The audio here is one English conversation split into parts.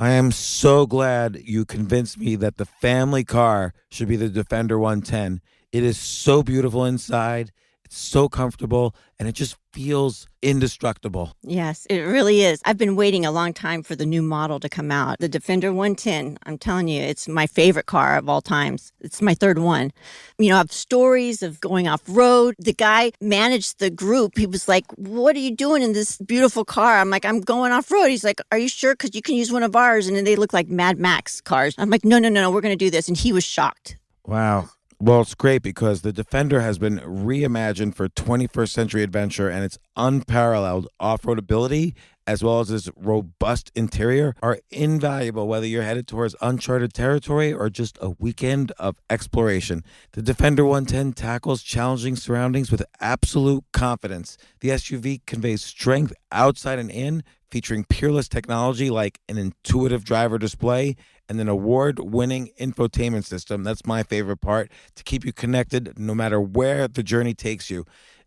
I am so glad you convinced me that the family car should be the Defender 110. It is so beautiful inside, it's so comfortable, and it just feels indestructible. Yes, it really is. I've been waiting a long time for the new model to come out. The Defender 110, I'm telling you, it's my favorite car of all times. It's my third one. You know, I have stories of going off road. The guy managed the group. He was like, "What are you doing in this beautiful car?" I'm like, "I'm going off road." He's like, "Are you sure? Because you can use one of ours." And then they look like Mad Max cars. I'm like, no, we're going to do this. And he was shocked. Wow. Well, it's great because the Defender has been reimagined for 21st century adventure, and its unparalleled off-road ability as well as its robust interior are invaluable whether you're headed towards uncharted territory or just a weekend of exploration. The Defender 110 tackles challenging surroundings with absolute confidence. The SUV conveys strength outside and in, featuring peerless technology like an intuitive driver display and an award-winning infotainment system. That's my favorite part, to keep you connected no matter where the journey takes you.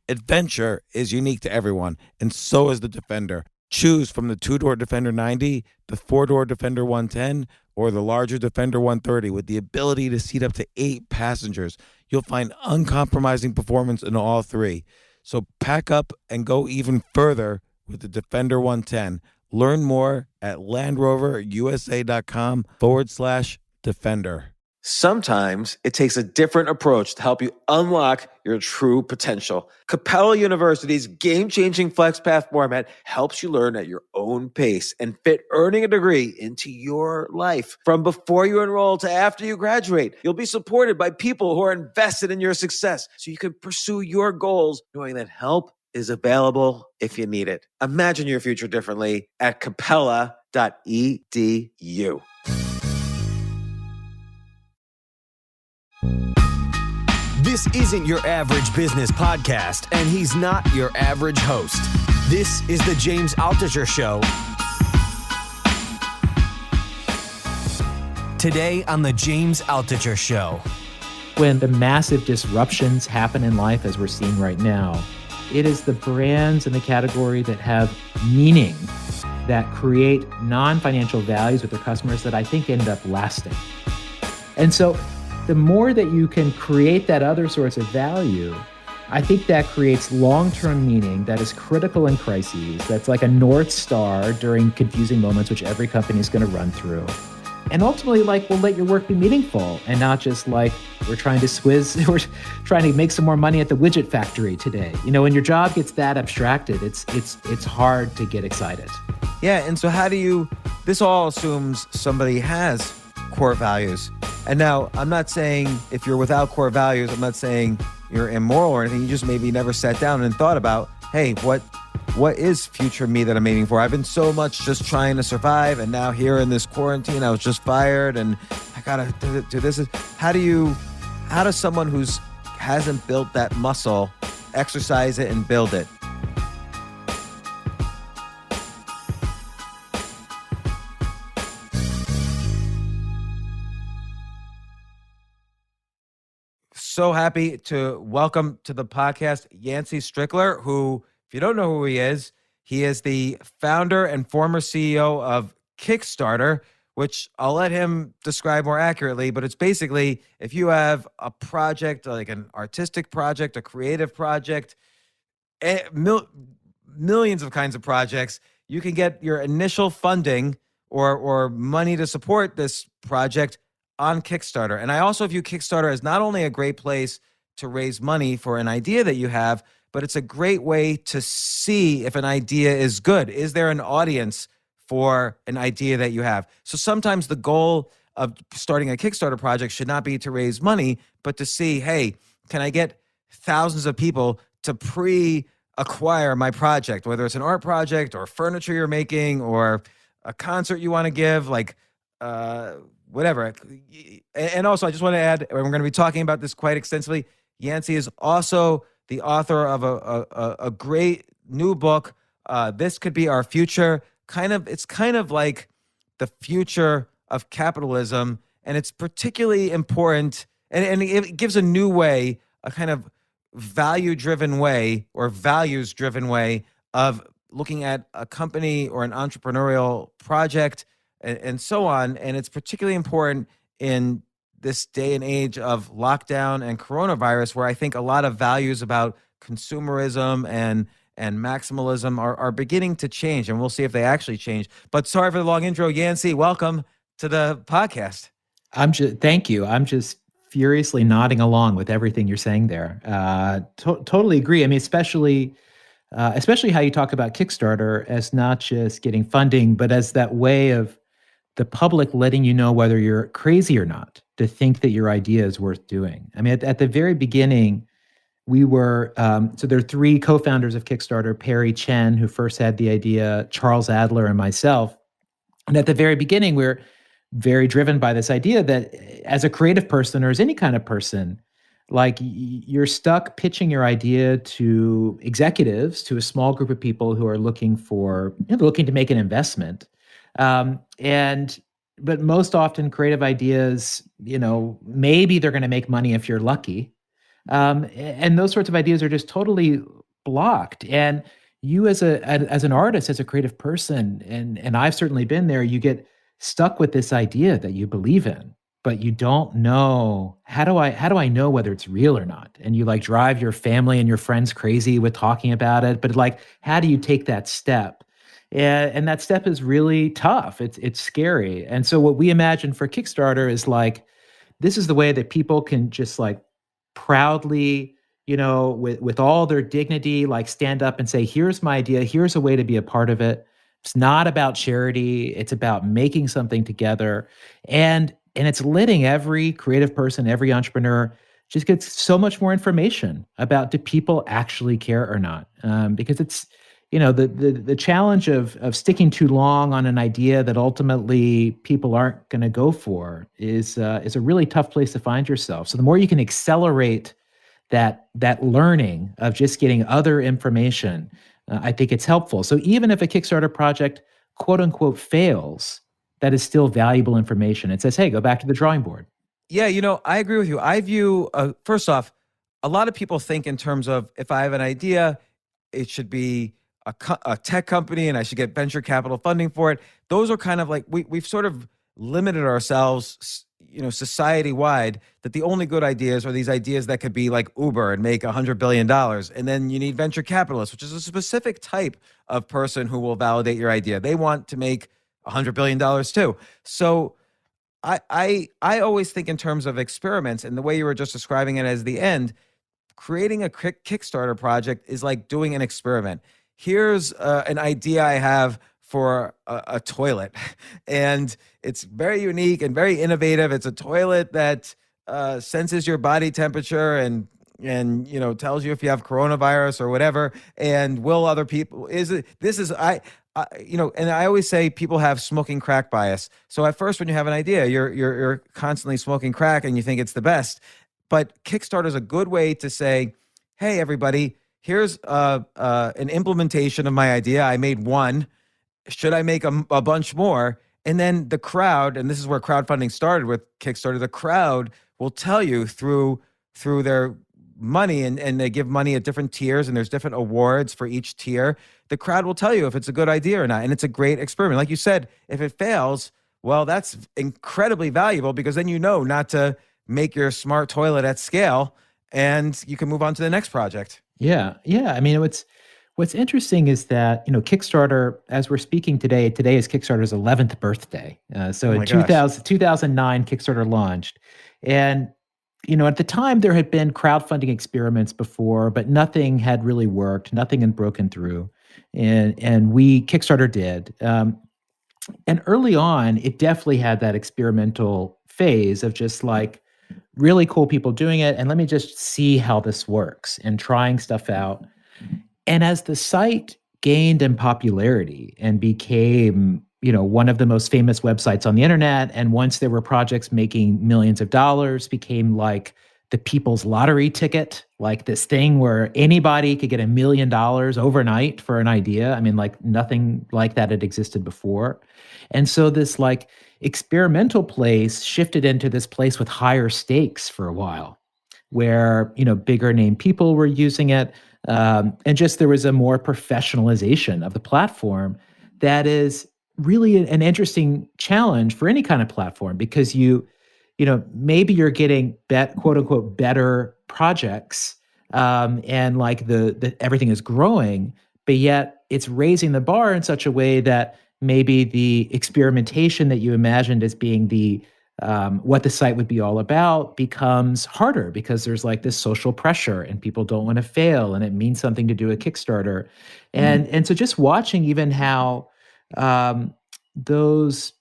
Adventure is unique to everyone, and so is the Defender. Choose from the two-door Defender 90, the four-door Defender 110, or the larger Defender 130 with the ability to seat up to 8 passengers. You'll find uncompromising performance in all three. So pack up and go even further with the Defender 110. Learn more at LandRoverUSA.com/Defender. Sometimes it takes a different approach to help you unlock your true potential. Capella University's game-changing FlexPath format helps you learn at your own pace and fit earning a degree into your life. From before you enroll to after you graduate, you'll be supported by people who are invested in your success so you can pursue your goals knowing that help is available if you need it. Imagine your future differently at capella.edu. This isn't your average business podcast, and he's not your average host. This is the James Altucher Show. Today on the James Altucher Show. When the massive disruptions happen in life, as we're seeing right now, it is the brands in the category that have meaning, that create non-financial values with their customers that I think end up lasting. And so the more that you can create that other source of value, I think that creates long-term meaning that is critical in crises, that's like a North Star during confusing moments, which every company is going to run through. And ultimately, like, will let your work be meaningful and not just like we're trying to make some more money at the widget factory today. You know, when your job gets that abstracted, it's hard to get excited. Yeah, and so this all assumes somebody has core values. And now, I'm not saying if you're without core values, I'm not saying you're immoral or anything. You just maybe never sat down and thought about, hey, what is future me that I'm aiming for? I've been so much just trying to survive, and now here in this quarantine, I was just fired, and I gotta do this. How does someone who's hasn't built that muscle exercise it and build it? So happy to welcome to the podcast Yancey Strickler, who, if you don't know who he is the founder and former CEO of Kickstarter, which I'll let him describe more accurately, but it's basically if you have a project, like an artistic project, a creative project, millions of kinds of projects, you can get your initial funding or money to support this project on Kickstarter. And I also view Kickstarter as not only a great place to raise money for an idea that you have, but it's a great way to see if an idea is good. Is there an audience for an idea that you have? So sometimes the goal of starting a Kickstarter project should not be to raise money, but to see, hey, can I get thousands of people to pre-acquire my project, whether it's an art project or furniture you're making or a concert you want to give, like whatever. And also, I just want to add, and we're going to be talking about this quite extensively, Yancey is also the author of a great new book, This Could Be Our Future. It's kind of like the future of capitalism, and it's particularly important, and it gives a new way, a kind of value-driven way or values-driven way of looking at a company or an entrepreneurial project and so on. And it's particularly important in this day and age of lockdown and coronavirus, where I think a lot of values about consumerism and maximalism are beginning to change, and we'll see if they actually change. But sorry for the long intro. Yancey, welcome to the podcast. Thank you. I'm just furiously nodding along with everything you're saying there. Totally agree. I mean, especially how you talk about Kickstarter as not just getting funding, but as that way of the public letting you know whether you're crazy or not, to think that your idea is worth doing. I mean, at the very beginning, we were, so there are three co-founders of Kickstarter: Perry Chen, who first had the idea, Charles Adler, and myself. And at the very beginning, we were very driven by this idea that as a creative person, or as any kind of person, like you're stuck pitching your idea to executives, to a small group of people who are looking to make an investment. But most often creative ideas, maybe they're going to make money if you're lucky. And those sorts of ideas are just totally blocked. And you as an artist, as a creative person, and I've certainly been there, you get stuck with this idea that you believe in, but you don't know, how do I know whether it's real or not? And you like drive your family and your friends crazy with talking about it, but like, how do you take that step? And that step is really tough. It's scary. And so what we imagine for Kickstarter is like, this is the way that people can just like proudly, with all their dignity, like stand up and say, here's my idea, here's a way to be a part of it. It's not about charity, it's about making something together. And it's letting every creative person, every entrepreneur just get so much more information about, do people actually care or not? Because it's, the challenge of sticking too long on an idea that ultimately people aren't going to go for is a really tough place to find yourself. So the more you can accelerate that learning of just getting other information, I think it's helpful. So even if a Kickstarter project, quote unquote, fails, that is still valuable information. It says, hey, go back to the drawing board. Yeah, I agree with you. I view, first off, a lot of people think in terms of, if I have an idea, it should be a tech company and I should get venture capital funding for it. Those are kind of like, we've sort of limited ourselves, society-wide, that the only good ideas are these ideas that could be like Uber and make $100 billion. And then you need venture capitalists, which is a specific type of person who will validate your idea. They want to make $100 billion too. So I always think in terms of experiments, and the way you were just describing it as the end, creating a Kickstarter project is like doing an experiment. Here's an idea I have for a toilet, and it's very unique and very innovative. It's a toilet that senses your body temperature and tells you if you have coronavirus or whatever. And will other people? And I always say people have smoking crack bias. So at first, when you have an idea, you're constantly smoking crack and you think it's the best. But Kickstarter is a good way to say, hey, everybody, here's an implementation of my idea. I made one. Should I make a bunch more? And then the crowd, and this is where crowdfunding started with Kickstarter, the crowd will tell you through their money, and they give money at different tiers, and there's different awards for each tier. The crowd will tell you if it's a good idea or not. And it's a great experiment. Like you said, if it fails, well, that's incredibly valuable, because then you know not to make your smart toilet at scale, and you can move on to the next project. Yeah. I mean, what's interesting is that, Kickstarter, as we're speaking today is Kickstarter's 11th birthday. So in 2009, Kickstarter launched. And, at the time there had been crowdfunding experiments before, but nothing had really worked. Nothing had broken through. And Kickstarter did. And early on, it definitely had that experimental phase of just like really cool people doing it. And let me just see how this works, and trying stuff out. And as the site gained in popularity and became, one of the most famous websites on the internet, and once there were projects making millions of dollars, became like the people's lottery ticket, like this thing where anybody could get $1 million overnight for an idea. I mean, like nothing like that had existed before. And so this like experimental place shifted into this place with higher stakes for a while, where, bigger name people were using it. And just there was a more professionalization of the platform that is really an interesting challenge for any kind of platform, because maybe you're getting quote unquote better projects, and like the everything is growing, but yet it's raising the bar in such a way that maybe the experimentation that you imagined as being the what the site would be all about becomes harder, because there's like this social pressure and people don't want to fail, and it means something to do a Kickstarter. And so just watching even how um, those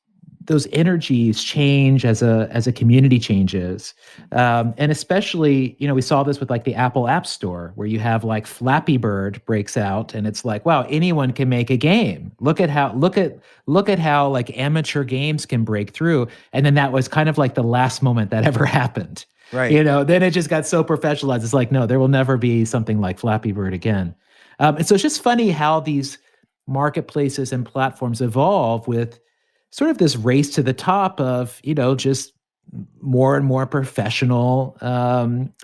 energies change as a community changes, and especially we saw this with like the Apple App Store, where you have like Flappy Bird breaks out, and it's like, wow, anyone can make a game. Look at how like amateur games can break through, and then that was kind of like the last moment that ever happened. Right. Then it just got so professionalized. It's like, no, there will never be something like Flappy Bird again. And so it's just funny how these marketplaces and platforms evolve with sort of this race to the top of, just more and more professional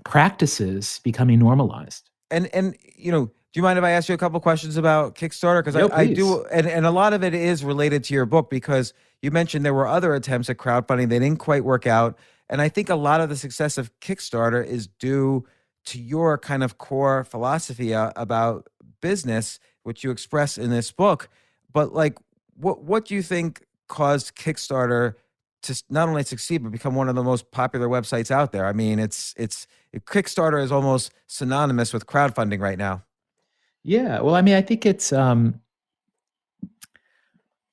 practices becoming normalized. And do you mind if I ask you a couple questions about Kickstarter? Because No, I please. do, and a lot of it is related to your book, because you mentioned there were other attempts at crowdfunding. They didn't quite work out. And I think a lot of the success of Kickstarter is due to your kind of core philosophy about business, which you express in this book. But like, what do you think caused Kickstarter to not only succeed but become one of the most popular websites out there? I mean, Kickstarter is almost synonymous with crowdfunding right now. Yeah, well, I mean, I think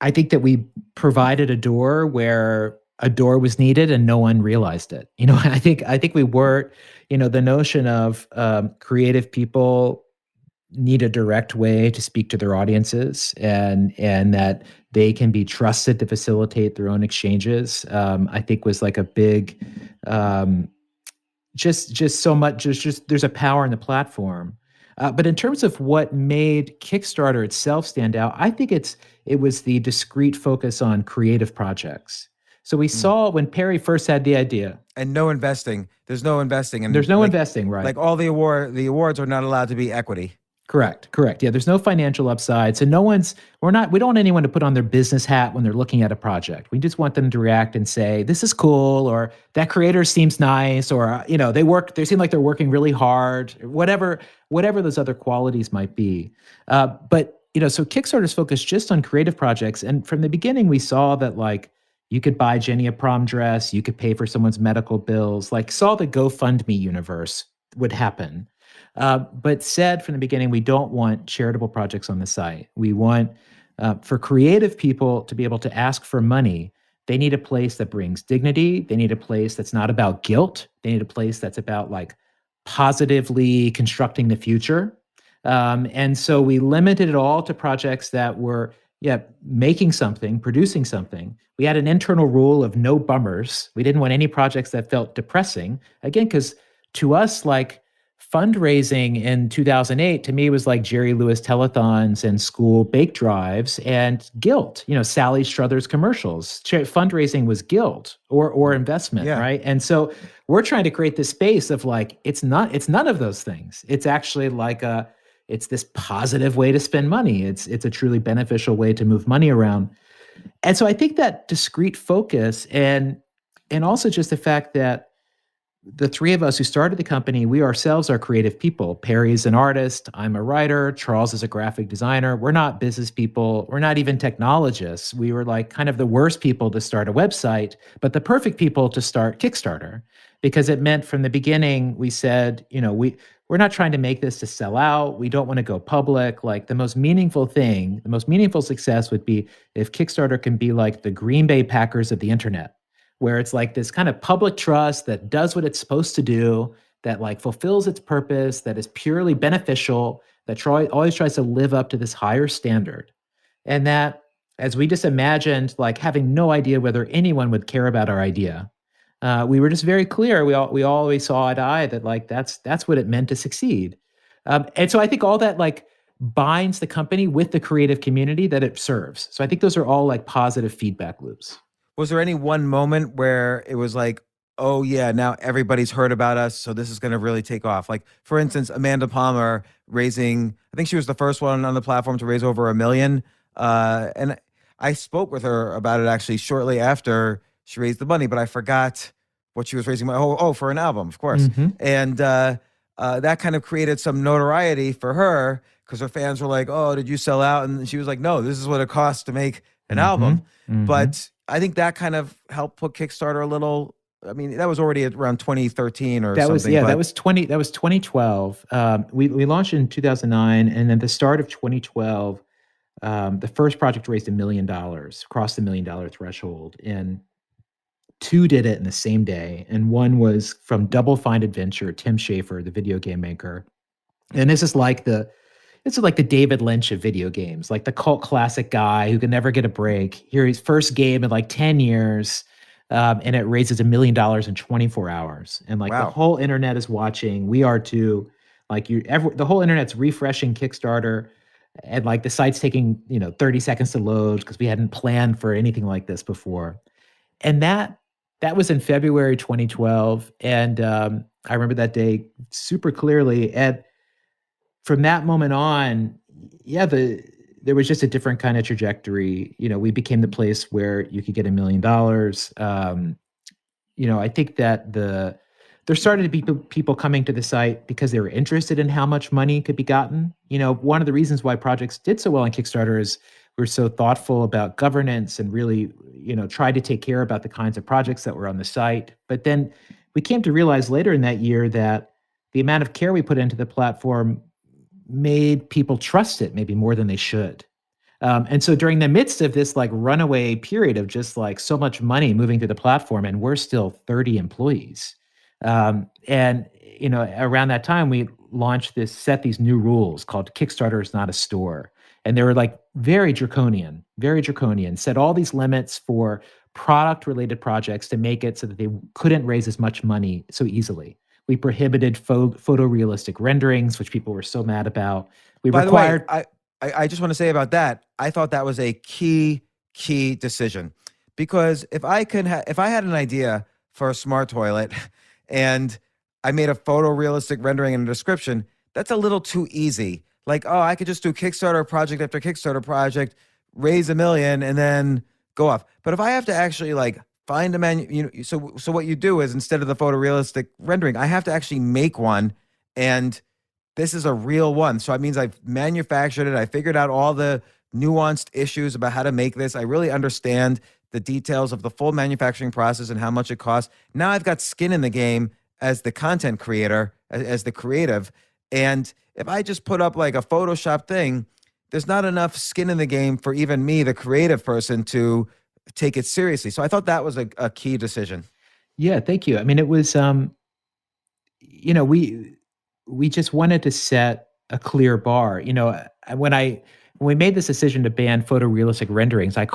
I think that we provided a door where a door was needed and no one realized it. I think we were, the notion of creative people need a direct way to speak to their audiences, and that they can be trusted to facilitate their own exchanges. I think was like a big, just so much. Just there's a power in the platform. But in terms of what made Kickstarter itself stand out, I think it was the discrete focus on creative projects. So we saw when Perry first had the idea. And no investing. There's no investing. And there's no investing, right? Like all the awards are not allowed to be equity. Correct. Yeah, there's no financial upside. So we don't want anyone to put on their business hat when they're looking at a project. We just want them to react and say, this is cool, or that creator seems nice, or, they seem like they're working really hard, whatever those other qualities might be. But so Kickstarter's focused just on creative projects. And from the beginning, we saw that like, you could buy Jenny a prom dress, you could pay for someone's medical bills, like saw the GoFundMe universe would happen. But said from the beginning, we don't want charitable projects on the site. We want, for creative people to be able to ask for money, they need a place that brings dignity. They need a place that's not about guilt. They need a place that's about like positively constructing the future. And so we limited it all to projects that were, making something, producing something. We had an internal rule of no bummers. We didn't want any projects that felt depressing. Again, because to us, like, fundraising in 2008 to me was like Jerry Lewis telethons and school bake drives and guilt. Sally Struthers commercials. Fundraising was guilt or investment, right? And so we're trying to create this space of like it's none of those things. It's actually like it's this positive way to spend money. It's a truly beneficial way to move money around. And so I think that discrete focus and also just the fact that the three of us who started the company, we ourselves are creative people. Perry's an artist. I'm a writer. Charles is a graphic designer. We're not business people. We're not even technologists. We were like kind of the worst people to start a website, but the perfect people to start Kickstarter, because it meant from the beginning, we said, we're not trying to make this to sell out. We don't want to go public. Like the most meaningful success would be if Kickstarter can be like the Green Bay Packers of the internet, where it's like this kind of public trust that does what it's supposed to do, that like fulfills its purpose, that is purely beneficial, that always tries to live up to this higher standard. And that, as we just imagined, like having no idea whether anyone would care about our idea, we were just very clear. We always saw eye to eye that like that's what it meant to succeed. And so I think all that like binds the company with the creative community that it serves. So I think those are all like positive feedback loops. Was there any one moment where it was like, oh yeah, now everybody's heard about us, so this is going to really take off? Like, for instance, Amanda Palmer raising, I think she was the first one on the platform to raise over $1 million. And I spoke with her about it actually shortly after she raised the money, but I forgot what she was raising money. For an album, of course. And that kind of created some notoriety for her because her fans were like, "Oh, did you sell out?" And she was like, "No, this is what it costs to make an album." But I think that kind of helped put Kickstarter a little. I mean, that was already around 2013 or something. That was 2012. We launched in 2009, and then the start of 2012, the first project raised $1 million, crossed the $1 million threshold, and two did it in the same day. And one was from Double Fine Adventure, Tim Schafer, the video game maker. And this is like the David Lynch of video games, like the cult classic guy who can never get a break. Here, his first game in like 10 years, and it raises $1 million in 24 hours. And like the whole internet is watching. We are too. Like the whole internet's refreshing Kickstarter, and like the site's taking 30 seconds to load because we hadn't planned for anything like this before. And that was in February 2012, and I remember that day super clearly. And from that moment on, there was just a different kind of trajectory. We became the place where you could get $1 million. I think that there started to be people coming to the site because they were interested in how much money could be gotten. One of the reasons why projects did so well on Kickstarter is we're so thoughtful about governance and really, tried to take care about the kinds of projects that were on the site. But then we came to realize later in that year that the amount of care we put into the platform made people trust it maybe more than they should. And so during the midst of this like runaway period of just like so much money moving through the platform, and we're still 30 employees. Around that time, we set these new rules called Kickstarter is not a store. And they were like very draconian, set all these limits for product related projects to make it so that they couldn't raise as much money so easily. We prohibited photorealistic renderings, which people were so mad about. By the way, I just want to say about that, I thought that was a key decision, because if I had an idea for a smart toilet and I made a photorealistic rendering and a description, that's a little too easy. Like, I could just do Kickstarter project after Kickstarter project, raise $1 million, and then go off. But if I have to actually like find a so what you do is, instead of the photorealistic rendering, I have to actually make one, and this is a real one. So it means I've manufactured it. I figured out all the nuanced issues about how to make this. I really understand the details of the full manufacturing process and how much it costs. Now I've got skin in the game as the content creator, as the creative. And if I just put up like a Photoshop thing, there's not enough skin in the game for even me, the creative person, to take it seriously. So I thought that was a key decision. Yeah, thank you. I mean, it was, we just wanted to set a clear bar. When we made this decision to ban photorealistic renderings, I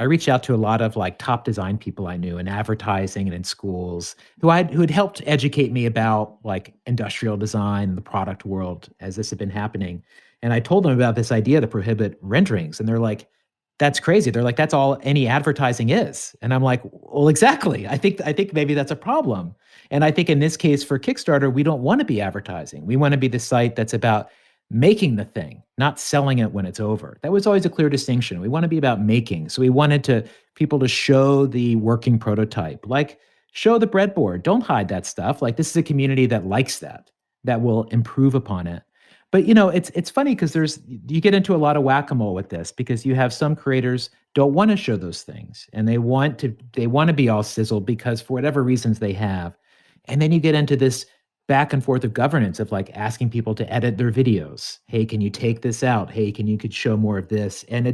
reached out to a lot of like top design people I knew in advertising and in schools who had helped educate me about like industrial design and the product world as this had been happening. And I told them about this idea to prohibit renderings. And they're like, that's crazy. They're like, that's all any advertising is. And I'm like, well, exactly. I think maybe that's a problem. And I think in this case for Kickstarter, we don't want to be advertising. We want to be the site that's about making the thing, not selling it when it's over. That was always a clear distinction. We want to be about making. So we wanted people to show the working prototype, like show the breadboard. Don't hide that stuff. Like, this is a community that likes that will improve upon it. But it's funny because you get into a lot of whack-a-mole with this, because you have some creators don't want to show those things, and they want to be all sizzled because for whatever reasons they have. And then you get into this back and forth of governance of like asking people to edit their videos. Hey, can you take this out? Hey, you could show more of this? And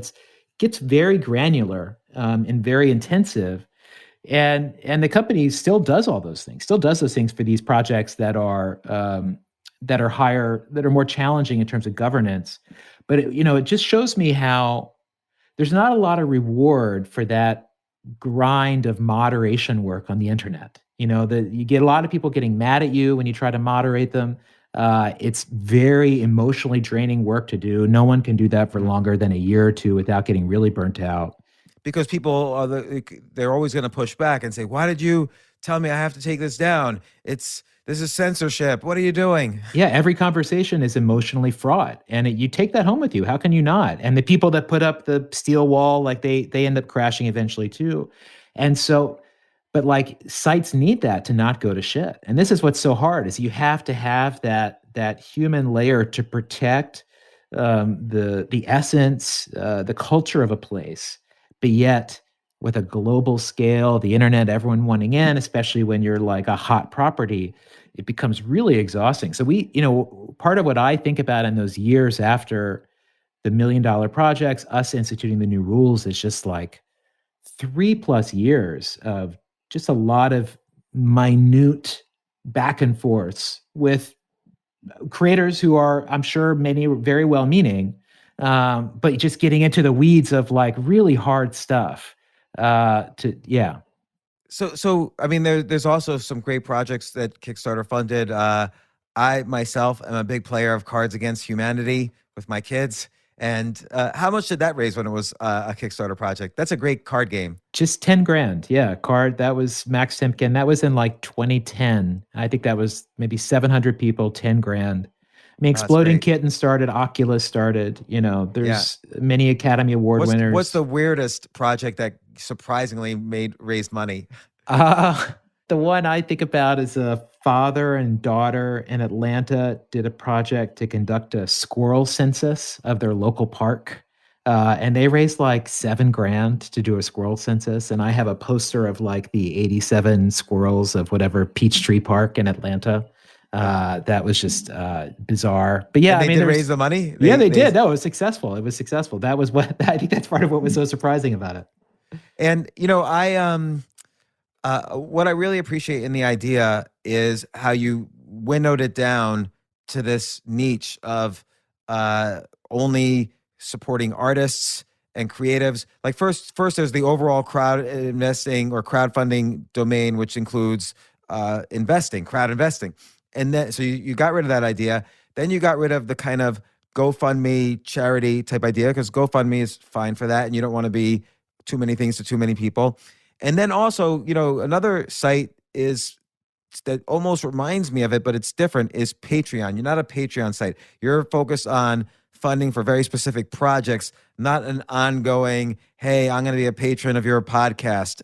gets very granular and very intensive. And the company still does all those things, for these projects that are more challenging in terms of governance. But it just shows me how there's not a lot of reward for that grind of moderation work on the internet. You get a lot of people getting mad at you when you try to moderate them. It's very emotionally draining work to do. No one can do that for longer than a year or two without getting really burnt out. Because people they're always going to push back and say, why did you tell me I have to take this down. This is censorship. What are you doing? Yeah, every conversation is emotionally fraught, and you take that home with you. How can you not? And the people that put up the steel wall, like they end up crashing eventually too. And so, but like sites need that to not go to shit. And this is what's so hard is you have to have that human layer to protect the essence, the culture of a place, but yet with a global scale, the internet, everyone wanting in, especially when you're like a hot property, it becomes really exhausting. So part of what I think about in those years after the $1 million projects, us instituting the new rules is just like 3+ years of just a lot of minute back and forths with creators who are, I'm sure, many very well meaning, but just getting into the weeds of like really hard stuff. So I mean, there's also some great projects that Kickstarter funded. I myself am a big player of Cards Against Humanity with my kids. And how much did that raise when it was a Kickstarter project? That's a great card game. Just 10 grand. Yeah. Card. That was Max Temkin. That was in like 2010. I think that was maybe 700 people, 10 grand. I mean, Exploding Kitten started, Oculus started, there's many Academy Award winners. What's the weirdest project that surprisingly raised money? The one I think about is a father and daughter in Atlanta did a project to conduct a squirrel census of their local park. And they raised like 7 grand to do a squirrel census. And I have a poster of like the 87 squirrels of whatever Peachtree Park in Atlanta. That was just bizarre. But yeah, and they did raise the money? They did. No, it was successful. It was successful. That was I think that's part of what was so surprising about it. And, what I really appreciate in the idea is how you winnowed it down to this niche of only supporting artists and creatives. Like first there's the overall crowd investing or crowdfunding domain, which includes crowd investing. And then, so you got rid of that idea. Then you got rid of the kind of GoFundMe charity type idea, because GoFundMe is fine for that. And you don't want to be too many things to too many people. And then also, another site is that almost reminds me of it, but it's different, is Patreon. You're not a Patreon site. You're focused on funding for very specific projects, not an ongoing, hey, I'm going to be a patron of your podcast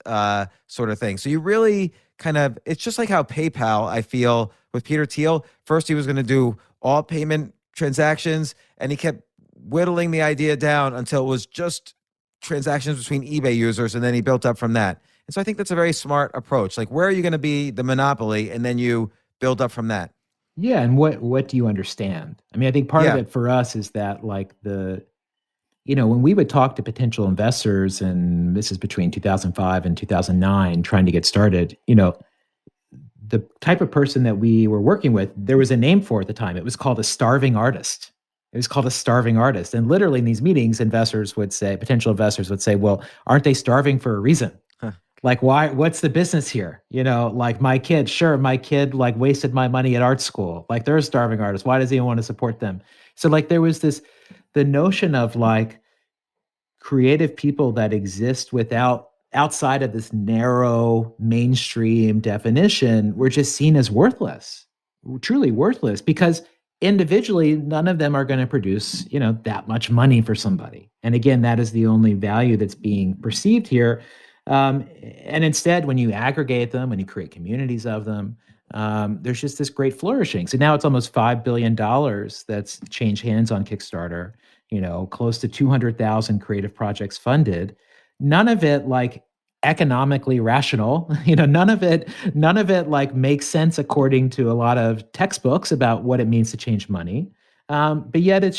sort of thing. So you really it's just like how PayPal, I feel, with Peter Thiel. First, he was going to do all payment transactions, and he kept whittling the idea down until it was just transactions between eBay users, and then he built up from that. And so I think that's a very smart approach. Like, where are you going to be the monopoly, and then you build up from that? Yeah, and what do you understand? I mean, I think part of it for us is that like when we would talk to potential investors, and this is between 2005 and 2009, trying to get started, the type of person that we were working with, there was a name for it at the time. It was called a starving artist. And literally in these meetings, potential investors would say, well, aren't they starving for a reason? Huh. Like, why? What's the business here? Like my kid like wasted my money at art school. Like, they're a starving artist. Why does he want to support them? So like there was the notion of like creative people that exist outside of this narrow mainstream definition were just seen as worthless, truly worthless, because individually, none of them are going to produce, that much money for somebody. And again, that is the only value that's being perceived here. And instead, when you aggregate them, when you create communities of them, there's just this great flourishing. So now it's almost $5 billion that's changed hands on Kickstarter, close to 200,000 creative projects funded. None of it like economically rational, none of it like makes sense according to a lot of textbooks about what it means to change money. But yet it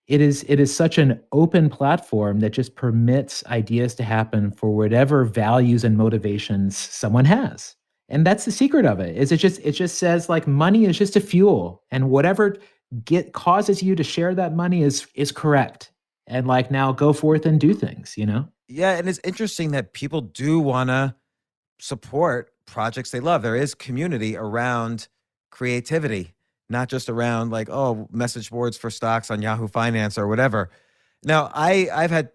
is such an open platform that just permits ideas to happen for whatever values and motivations someone has. And that's the secret of it. It just says like money is just a fuel, and whatever causes you to share that money is correct. And like, now go forth and do things, Yeah, and it's interesting that people do want to support projects they love. There is community around creativity, not just around like, message boards for stocks on Yahoo Finance or whatever. Now, I've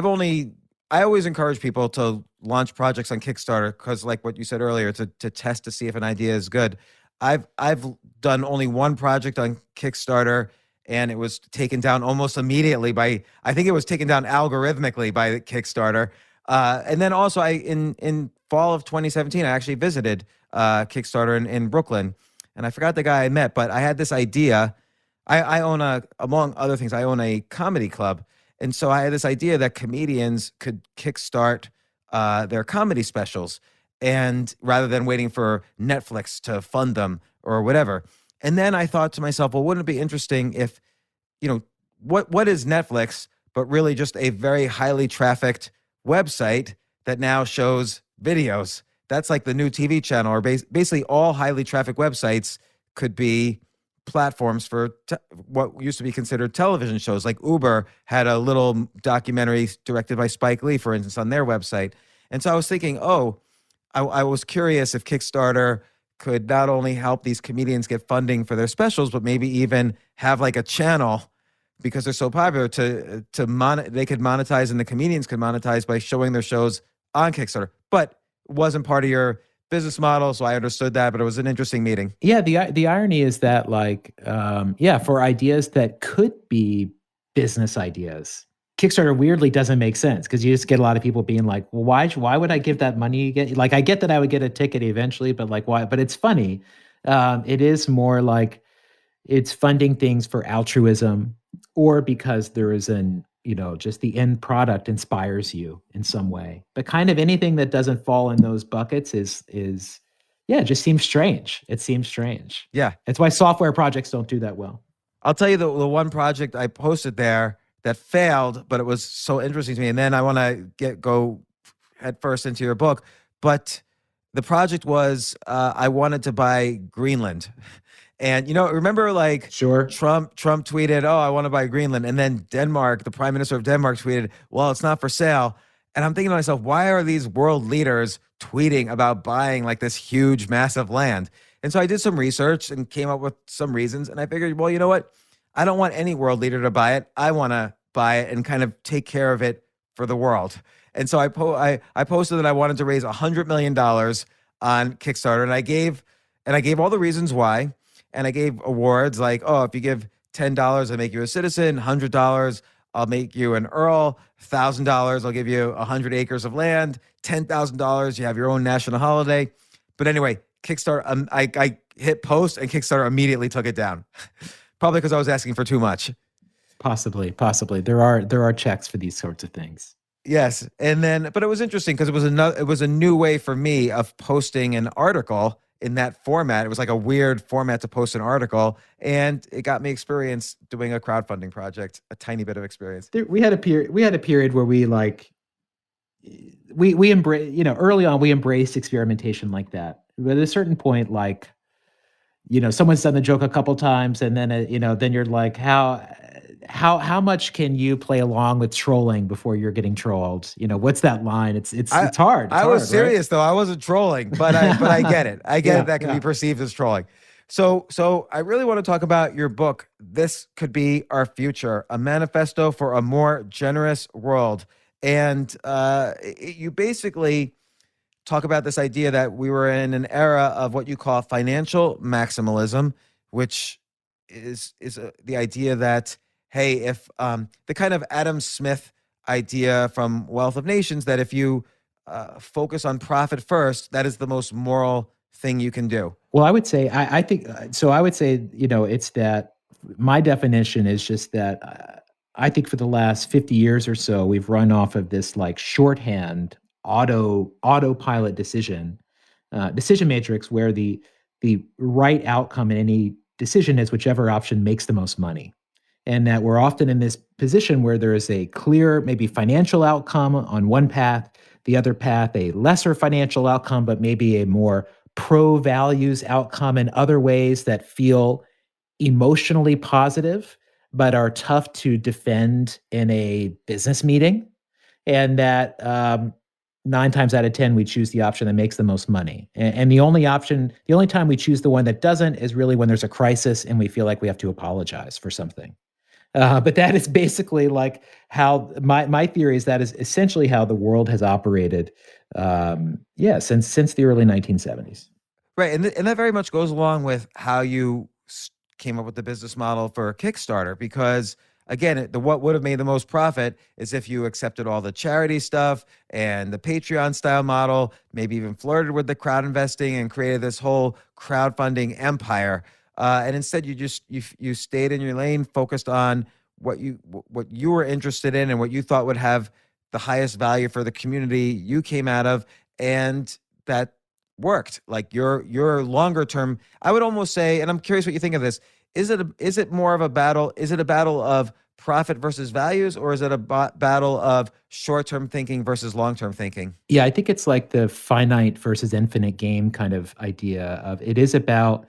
only I always encourage people to launch projects on Kickstarter because, like what you said earlier, to test to see if an idea is good. I've done only one project on Kickstarter, and it was taken down almost immediately by, I think it was taken down algorithmically by Kickstarter. And then also, in fall of 2017, I actually visited Kickstarter in Brooklyn, and I forgot the guy I met, but I had this idea. I own among other things, I own a comedy club. And so I had this idea that comedians could kickstart their comedy specials, and rather than waiting for Netflix to fund them or whatever. And then I thought to myself, well, wouldn't it be interesting if, what is Netflix, but really just a very highly trafficked website that now shows videos? That's like the new TV channel, or basically all highly trafficked websites could be platforms for what used to be considered television shows. Like Uber had a little documentary directed by Spike Lee, for instance, on their website. And so I was thinking, I was curious if Kickstarter could not only help these comedians get funding for their specials, but maybe even have like a channel, because they're so popular, they could monetize, and the comedians could monetize by showing their shows on Kickstarter. But it wasn't part of your business model, so I understood that, but it was an interesting meeting. Yeah, the irony is that for ideas that could be business ideas, Kickstarter weirdly doesn't make sense, because you just get a lot of people being like, well, why would I give that money again? Like, I get that I would get a ticket eventually, but like, why? But it's funny. It is more like it's funding things for altruism, or because there is just the end product inspires you in some way. But kind of anything that doesn't fall in those buckets is it just seems strange. It seems strange. Yeah. That's why software projects don't do that well. I'll tell you the one project I posted there that failed, but it was so interesting to me. And then I want to go head first into your book. But the project was, I wanted to buy Greenland. And, remember Sure. Trump tweeted, I want to buy Greenland. And then Denmark, the prime minister of Denmark tweeted, well, it's not for sale. And I'm thinking to myself, why are these world leaders tweeting about buying like this huge, massive land? And so I did some research and came up with some reasons. And I figured, well, you know what? I don't want any world leader to buy it. I want to buy it and kind of take care of it for the world. And so I posted that I wanted to raise $100 million on Kickstarter. And I gave all the reasons why. And I gave awards like, if you give $10, I'll make you a citizen. $100, I'll make you an earl. $1,000, I'll give you 100 acres of land. $10,000, you have your own national holiday. But anyway, Kickstarter, I hit post, and Kickstarter immediately took it down. Probably because I was asking for too much. Possibly. There are checks for these sorts of things. Yes, but it was interesting because it was a new way for me of posting an article in that format. It was like a weird format to post an article, and it got me experience doing a crowdfunding project, a tiny bit of experience. We had a period where we embrace, early on we embraced experimentation like that. But at a certain point, someone's done the joke a couple times, and then then you're like, how much can you play along with trolling before you're getting trolled? What's that line? It's hard. I was serious, right? Though. I wasn't trolling, but I get it. I get it. That can be perceived as trolling. So I really want to talk about your book. This Could Be Our Future, a manifesto for a more generous world. And you basically talk about this idea that we were in an era of what you call financial maximalism, which is the idea that, hey, if the kind of Adam Smith idea from Wealth of Nations, that if you focus on profit first, that is the most moral thing you can do. Well, I would say, I think, so I would say, it's that my definition is just that I think for the last 50 years or so, we've run off of this shorthand autopilot decision matrix, where the right outcome in any decision is whichever option makes the most money. And that we're often in this position where there is a clear, maybe financial outcome on one path, the other path, a lesser financial outcome, but maybe a more pro-values outcome in other ways that feel emotionally positive, but are tough to defend in a business meeting. And that 9 times out of 10, we choose the option that makes the most money. And the only time we choose the one that doesn't is really when there's a crisis and we feel like we have to apologize for something. But that is basically like how my theory is that is essentially how the world has operated. Since the early 1970s. Right, and that very much goes along with how you came up with the business model for Kickstarter, because again, what would have made the most profit is if you accepted all the charity stuff and the Patreon style model, maybe even flirted with the crowd investing and created this whole crowdfunding empire. And instead, you stayed in your lane, focused on what you were interested in and what you thought would have the highest value for the community you came out of, and that worked. Like your longer term, I would almost say, and I'm curious what you think of this. Is it more of a battle? Is it a battle of profit versus values, or is it a battle of short-term thinking versus long-term thinking? Yeah, I think it's like the finite versus infinite game kind of idea of it is about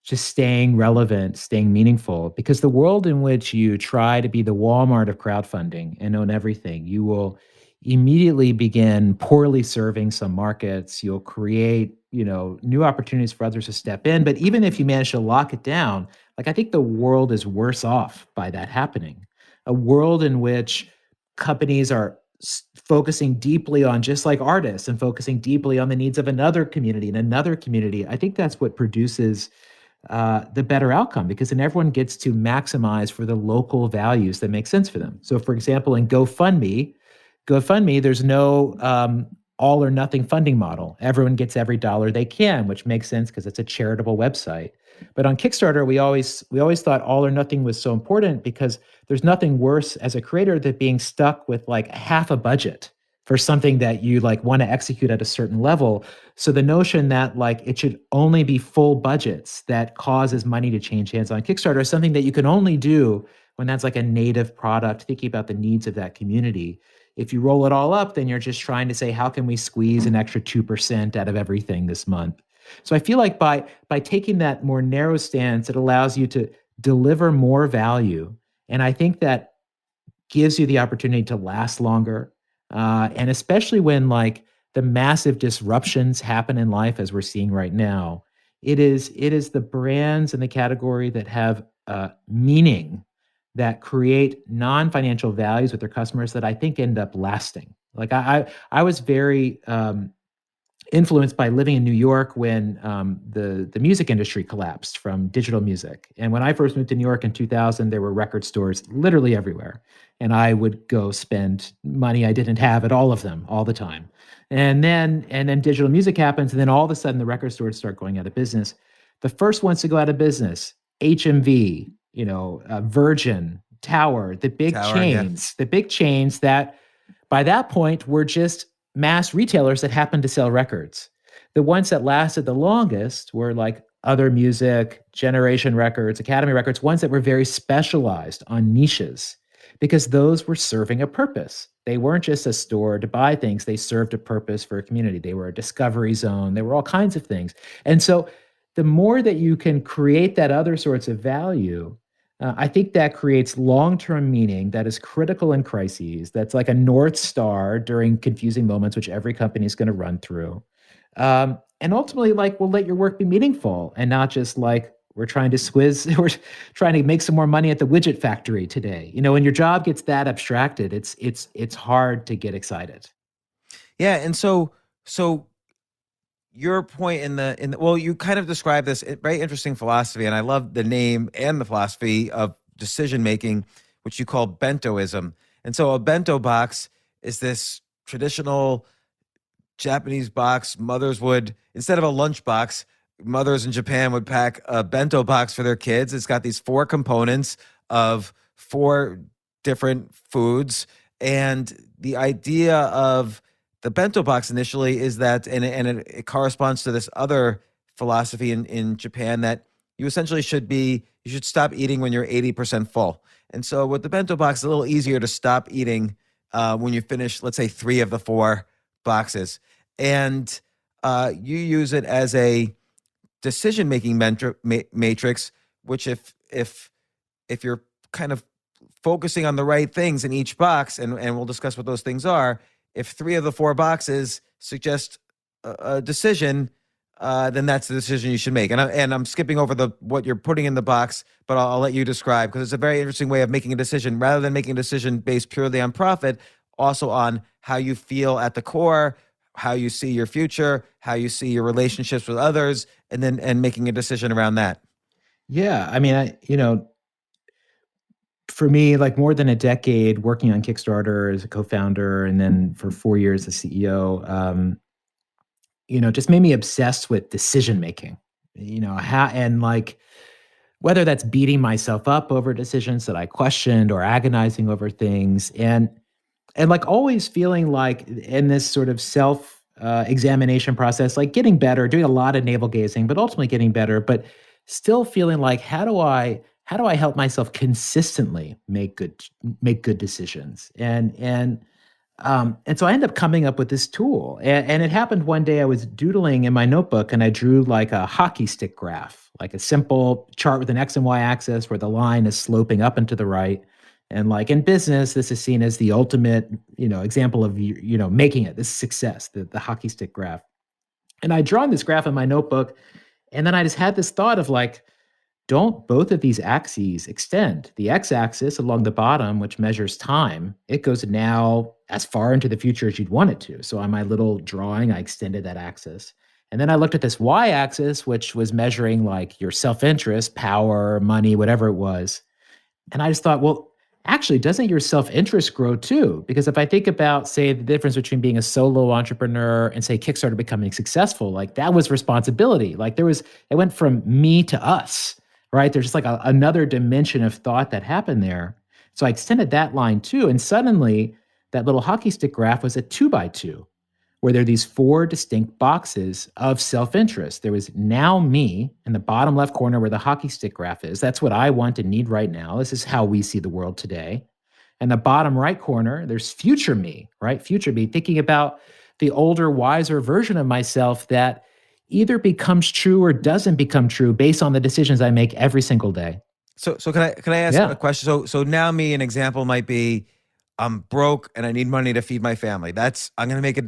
just staying relevant, staying meaningful, because the world in which you try to be the Walmart of crowdfunding and own everything, you will immediately begin poorly serving some markets. You'll create, new opportunities for others to step in. But even if you manage to lock it down, like I think the world is worse off by that happening. A world in which companies are focusing deeply on, just like artists, and focusing deeply on the needs of another community and another community. I think that's what produces the better outcome, because then everyone gets to maximize for the local values that make sense for them. So, for example, in GoFundMe, there's no all or nothing funding model. Everyone gets every dollar they can, which makes sense because it's a charitable website. But on Kickstarter, we always thought all or nothing was so important, because there's nothing worse as a creator than being stuck with like half a budget for something that you like want to execute at a certain level. So the notion that like it should only be full budgets that causes money to change hands on Kickstarter is something that you can only do when that's like a native product, thinking about the needs of that community. If you roll it all up, then you're just trying to say, how can we squeeze an extra 2% out of everything this month? So I feel like by taking that more narrow stance, it allows you to deliver more value. And I think that gives you the opportunity to last longer. And especially when like the massive disruptions happen in life as we're seeing right now, it is the brands in the category that have meaning, that create non-financial values with their customers, that I think end up lasting. Like I was very influenced by living in New York when the music industry collapsed from digital music. And when I first moved to New York in 2000, there were record stores literally everywhere. And I would go spend money I didn't have at all of them all the time. And then digital music happens, and then all of a sudden the record stores start going out of business. The first ones to go out of business, HMV, Virgin, Tower, the big chains that by that point were just mass retailers that happened to sell records. The ones that lasted the longest were like Other Music, Generation Records, Academy Records, ones that were very specialized on niches, because those were serving a purpose. They weren't just a store to buy things. They served a purpose for a community. They were a discovery zone. They were all kinds of things. And so the more that you can create that other sorts of value, I think that creates long-term meaning that is critical in crises. That's like a North Star during confusing moments, which every company is going to run through. And ultimately, like, will let your work be meaningful and not just like, we're trying to make some more money at the widget factory today. When your job gets that abstracted, it's hard to get excited. Yeah, and so your point well, you kind of described this very interesting philosophy, and I love the name and the philosophy of decision making, which you call bentoism. And so a bento box is this traditional Japanese box. Mothers would, instead of a lunch box, mothers in Japan would pack a bento box for their kids. It's got these 4 components of 4 different foods. And the idea of the bento box initially is that, and it corresponds to this other philosophy in Japan, that you essentially you should stop eating when you're 80% full. And so with the bento box, it's a little easier to stop eating when you finish, let's say, 3 of the 4 boxes. And you use it as a decision-making matrix, which if you're kind of focusing on the right things in each box, and we'll discuss what those things are, if 3 of the 4 boxes suggest a decision, then that's the decision you should make. And I'm skipping over what you're putting in the box, but I'll let you describe, because it's a very interesting way of making a decision, rather than making a decision based purely on profit, also on how you feel at the core, how you see your future, how you see your relationships with others, and making a decision around that. Yeah, I mean, for me, like more than a decade working on Kickstarter as a co-founder, and then for 4 years as CEO, just made me obsessed with decision making. And like whether that's beating myself up over decisions that I questioned or agonizing over things, and like always feeling like in this sort of self examination process, like getting better, doing a lot of navel gazing, but ultimately getting better, but still feeling like how do I help myself consistently make good decisions? And so I ended up coming up with this tool. And it happened one day. I was doodling in my notebook and I drew like a hockey stick graph, like a simple chart with an X and Y axis where the line is sloping up and to the right. And like in business, this is seen as the ultimate, example of, making it, this success, the hockey stick graph. And I'd drawn this graph in my notebook. And then I just had this thought of like, don't both of these axes extend? The x-axis along the bottom, which measures time, it goes now as far into the future as you'd want it to. So on my little drawing, I extended that axis. And then I looked at this y-axis, which was measuring like your self-interest, power, money, whatever it was. And I just thought, well, actually, doesn't your self-interest grow too? Because if I think about, say, the difference between being a solo entrepreneur and, say, Kickstarter becoming successful, like that was responsibility. Like it went from me to us. Right? There's just like another dimension of thought that happened there. So I extended that line too. And suddenly that little hockey stick graph was a 2x2, where there are these 4 distinct boxes of self-interest. There was now me in the bottom left corner where the hockey stick graph is. That's what I want and need right now. This is how we see the world today. And the bottom right corner, there's future me, right? Future me, thinking about the older, wiser version of myself that either becomes true or doesn't become true based on the decisions I make every single day. So can I ask a question? So now me, an example might be, I'm broke and I need money to feed my family. I'm going to make it,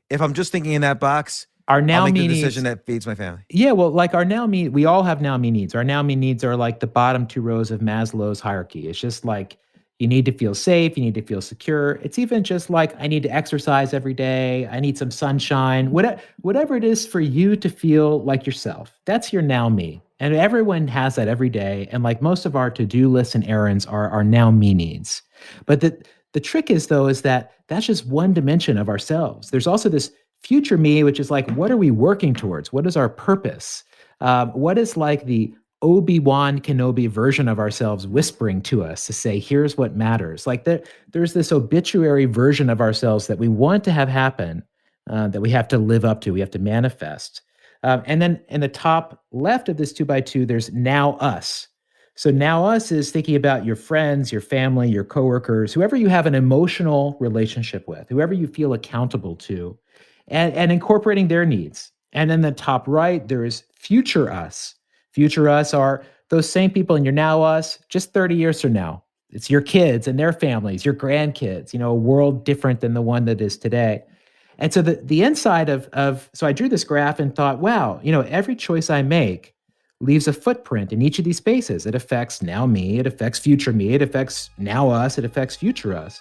if I'm just thinking in that box, I'll make the decision that feeds my family. Yeah, well, like our now me, we all have now me needs. Our now me needs are like the bottom 2 rows of Maslow's hierarchy. It's just like, you need to feel safe. You need to feel secure. It's even just like, I need to exercise every day. I need some sunshine. Whatever it is for you to feel like yourself. That's your now me. And everyone has that every day. And like most of our to-do lists and errands are now me needs. But the trick is though, is that that's just one dimension of ourselves. There's also this future me, which is like, what are we working towards? What is our purpose? What is like the Obi-Wan Kenobi version of ourselves whispering to us to say, here's what matters. Like there's this obituary version of ourselves that we want to have happen, that we have to live up to, we have to manifest. And then in the top left of this 2x2, there's now us. So now us is thinking about your friends, your family, your coworkers, whoever you have an emotional relationship with, whoever you feel accountable to, and incorporating their needs. And then the top right, there is future us. Future us are those same people in your now us, just 30 years from now. It's your kids and their families, your grandkids, a world different than the one that is today. And so the inside so I drew this graph and thought, wow, every choice I make leaves a footprint in each of these spaces. It affects now me, it affects future me, it affects now us, it affects future us.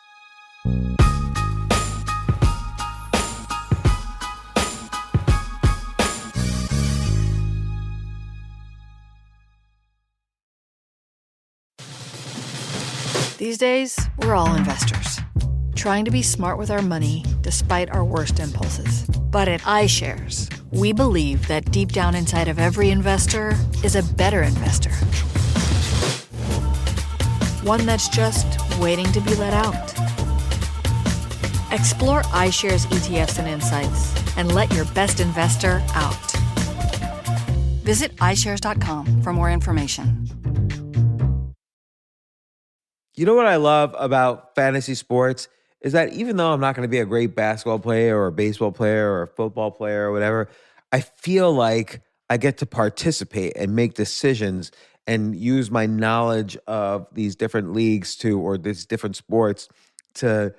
These days, we're all investors, trying to be smart with our money despite our worst impulses. But at iShares, we believe that deep down inside of every investor is a better investor. One that's just waiting to be let out. Explore iShares ETFs and insights and let your best investor out. Visit iShares.com for more information. You know what I love about fantasy sports is that even though I'm not going to be a great basketball player or a baseball player or a football player or whatever, I feel like I get to participate and make decisions and use my knowledge of these different leagues or these different sports to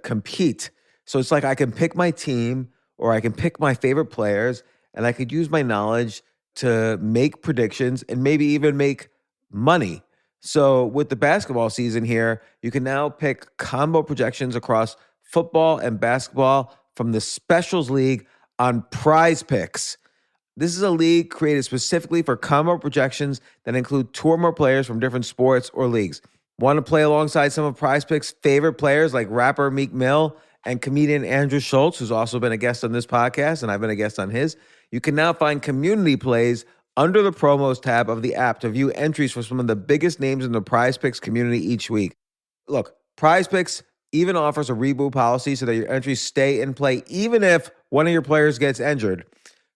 compete. So it's like I can pick my team or I can pick my favorite players and I could use my knowledge to make predictions and maybe even make money. So with the basketball season here, you can now pick combo projections across football and basketball from the Specials League on Prize Picks. This is a league created specifically for combo projections that include two or more players from different sports or leagues. Want to play alongside some of Prize Picks' favorite players like rapper Meek Mill and comedian Andrew Schultz, who's also been a guest on this podcast, and I've been a guest on his? You can now find community plays under the promos tab of the app to view entries for some of the biggest names in the Prize Picks community each week. Look, Prize Picks even offers a reboot policy so that your entries stay in play even if one of your players gets injured.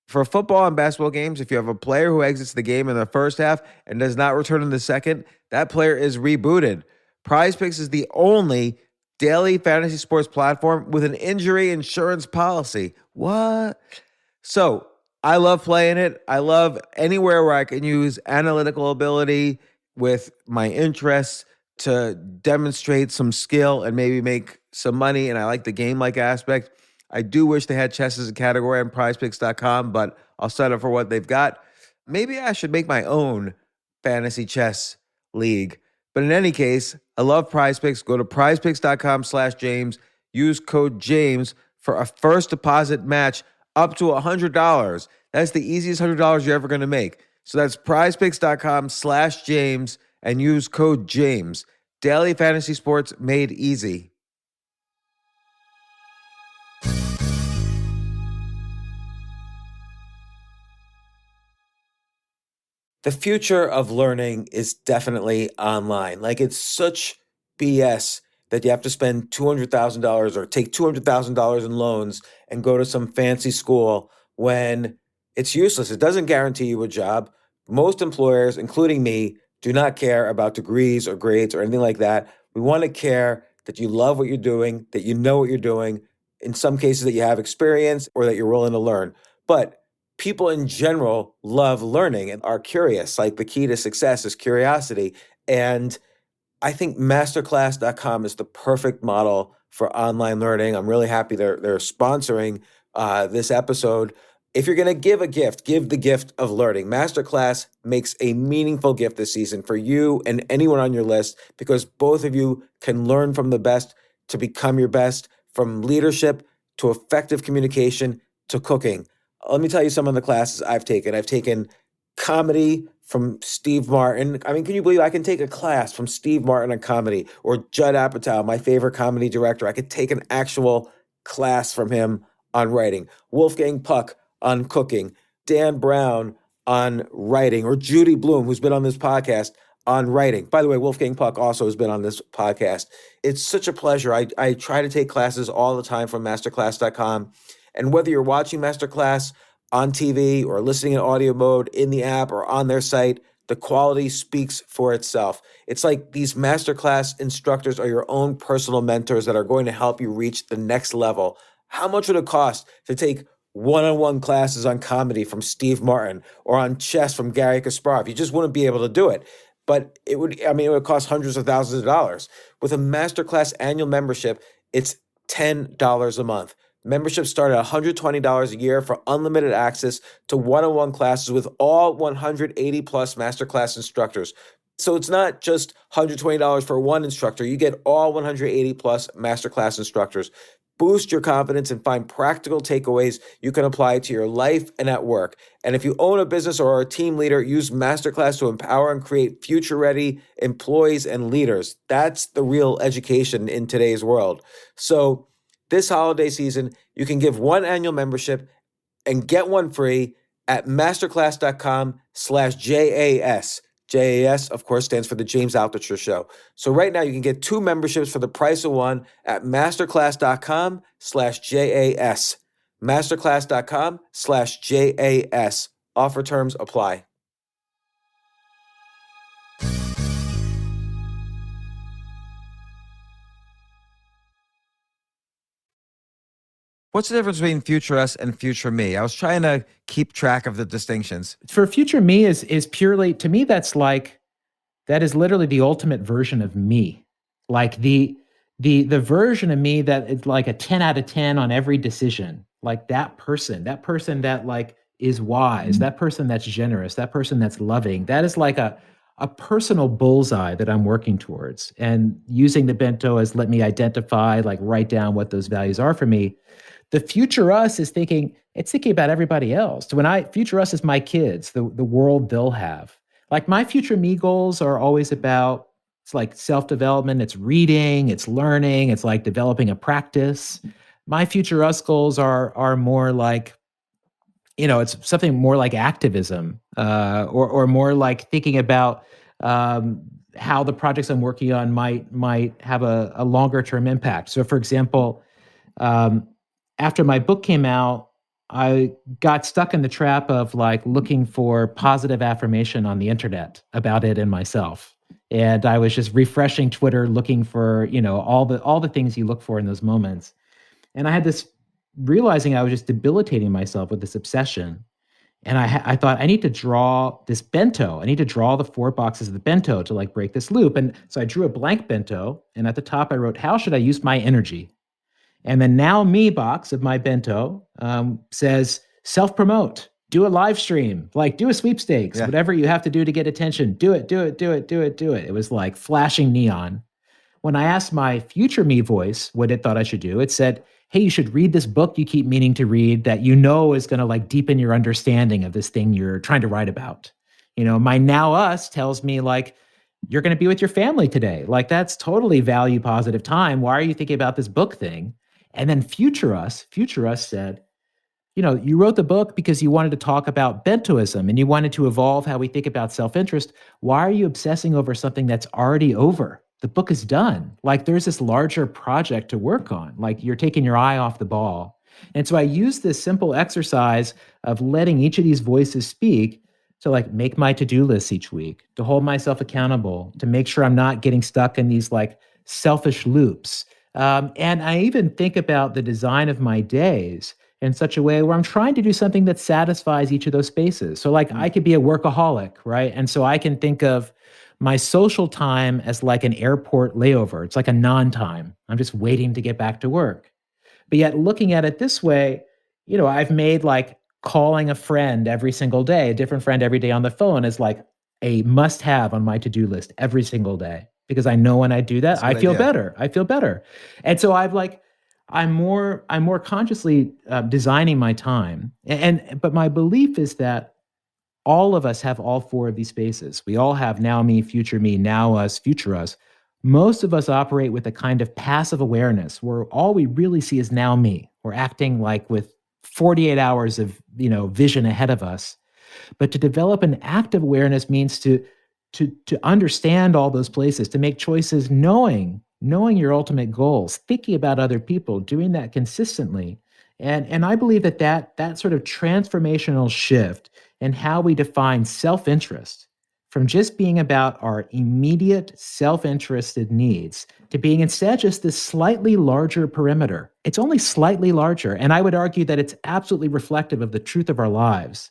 For football and basketball games, if you have a player who exits the game in the first half and does not return in the second, that player is rebooted. Prize Picks is the only daily fantasy sports platform with an injury insurance policy. What? So I love playing it. I love anywhere where I can use analytical ability with my interests to demonstrate some skill and maybe make some money. And I like the game-like aspect. I do wish they had chess as a category on prizepicks.com, but I'll settle for what they've got. Maybe I should make my own fantasy chess league. But in any case, I love Prize Picks. Go to prizepicks.com/James. Use code James for a first deposit match up to $100. That's the easiest $100 you're ever going to make. So that's prizepicks.com/James and use code James. Daily fantasy sports made easy. The future of learning is definitely online. Like, it's such BS that you have to spend $200,000 or take $200,000 in loans and go to some fancy school when it's useless. It doesn't guarantee you a job. Most employers, including me, do not care about degrees or grades or anything like that. We want to care that you love what you're doing, that you know what you're doing, in some cases that you have experience or that you're willing to learn. But people in general love learning and are curious. Like, the key to success is curiosity. And I think masterclass.com is the perfect model for online learning. I'm really happy they're sponsoring this episode. If you're going to give a gift, give the gift of learning. Masterclass makes a meaningful gift this season for you and anyone on your list, because both of you can learn from the best to become your best, from leadership to effective communication to cooking. Let me tell you some of the classes I've taken. I've taken comedy from Steve Martin. I mean, can you believe I can take a class from Steve Martin on comedy, or Judd Apatow, my favorite comedy director? I could take an actual class from him on writing. Wolfgang Puck on cooking. Dan Brown on writing, or Judy Bloom, who's been on this podcast, on writing. By the way, Wolfgang Puck also has been on this podcast. It's such a pleasure. I try to take classes all the time from masterclass.com. And whether you're watching Masterclass on TV or listening in audio mode in the app or on their site, the quality speaks for itself. It's like these Masterclass instructors are your own personal mentors that are going to help you reach the next level. How much would it cost to take one-on-one classes on comedy from Steve Martin or on chess from Gary Kasparov? You just wouldn't be able to do it. But it would cost hundreds of thousands of dollars. With a Masterclass annual membership, it's $10 a month. Memberships start at $120 a year for unlimited access to one-on-one classes with all 180 plus Masterclass instructors. So it's not just $120 for one instructor. You get all 180 plus Masterclass instructors. Boost your confidence and find practical takeaways you can apply to your life and at work. And if you own a business or are a team leader, use Masterclass to empower and create future-ready employees and leaders. That's the real education in today's world. So this holiday season, you can give one annual membership and get one free at masterclass.com/JAS. JAS, of course, stands for the James Altucher Show. So right now you can get two memberships for the price of one at masterclass.com/JAS. Masterclass.com/JAS. Offer terms apply. What's the difference between future us and future me? I was trying to keep track of the distinctions. For future me is purely, to me, that is literally the ultimate version of me. Like the version of me that is like a 10 out of 10 on every decision. Like that person that like is wise, that person that's generous, that person that's loving, that is like a personal bullseye that I'm working towards. And using the bento as let me identify, like write down what those values are for me. The future us is thinking, it's thinking about everybody else. So future us is my kids, the world they'll have. Like my future me goals are always about, it's like self-development, it's reading, it's learning, it's like developing a practice. My future us goals are more like, it's something more like activism, or more like thinking about how the projects I'm working on might have a longer term impact. So, for example, after my book came out, I got stuck in the trap of like looking for positive affirmation on the internet about it and myself. And I was just refreshing Twitter, looking for, all the things you look for in those moments. And I had this realizing I was just debilitating myself with this obsession. And I thought, I need to draw this bento. I need to draw the 4 boxes of the bento to like break this loop. And so I drew a blank bento. And at the top, I wrote, how should I use my energy? And the now me box of my bento says, self-promote, do a live stream, like do a sweepstakes, whatever you have to do to get attention. Do it, do it, do it, do it, do it. It was like flashing neon. When I asked my future me voice what it thought I should do, it said, hey, you should read this book you keep meaning to read that is going to like deepen your understanding of this thing you're trying to write about. My now us tells me like, you're going to be with your family today. Like that's totally value positive time. Why are you thinking about this book thing? And then future us said, you wrote the book because you wanted to talk about bentoism and you wanted to evolve how we think about self-interest. Why are you obsessing over something that's already over? The book is done. Like there's this larger project to work on. Like you're taking your eye off the ball. And so I use this simple exercise of letting each of these voices speak to like make my to-do lists each week, to hold myself accountable, to make sure I'm not getting stuck in these like selfish loops. And I even think about the design of my days in such a way where I'm trying to do something that satisfies each of those spaces. So like I could be a workaholic, right? And so I can think of my social time as like an airport layover. It's like a non-time. I'm just waiting to get back to work. But yet looking at it this way, I've made like calling a friend every single day, a different friend every day on the phone is like a must-have on my to-do list every single day. Because I know when I do that, I feel better. I feel better. And so I'm more consciously designing my time. But my belief is that all of us have all 4 of these spaces. We all have now me, now us, future us. Most of us operate with a kind of passive awareness where all we really see is now me. We're acting like with 48 hours of, vision ahead of us. But to develop an active awareness means to understand all those places, to make choices knowing your ultimate goals, thinking about other people, doing that consistently. And I believe that sort of transformational shift in how we define self-interest from just being about our immediate self-interested needs to being instead just this slightly larger perimeter. It's only slightly larger. And I would argue that it's absolutely reflective of the truth of our lives.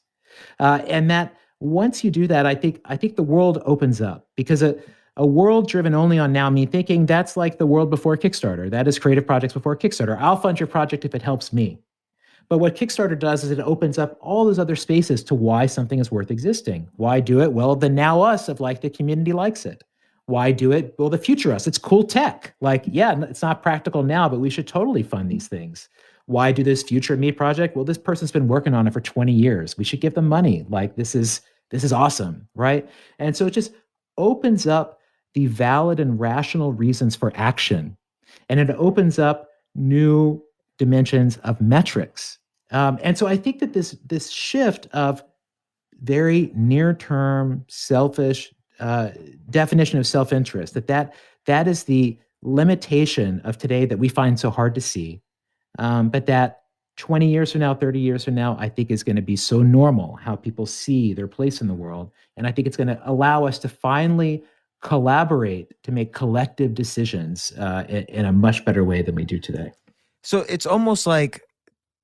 And that once you do that, I think the world opens up, because a world driven only on now me thinking, that's like the world before Kickstarter. That is creative projects before Kickstarter. I'll fund your project if it helps me. But what Kickstarter does is it opens up all those other spaces to why something is worth existing. Why do it? Well, the now us of like the community likes it. Why do it? Well, the future us. It's cool tech. Like, yeah, it's not practical now, but we should totally fund these things. Why do this future me project? Well, this person's been working on it for 20 years. We should give them money. Like, this is awesome, right? And so it just opens up the valid and rational reasons for action. And it opens up new dimensions of metrics. And so I think that this shift of very near-term, selfish definition of self-interest, that is the limitation of today that we find so hard to see. But that 20 years from now, 30 years from now, I think is going to be so normal how people see their place in the world. And I think it's going to allow us to finally collaborate to make collective decisions in a much better way than we do today. So it's almost like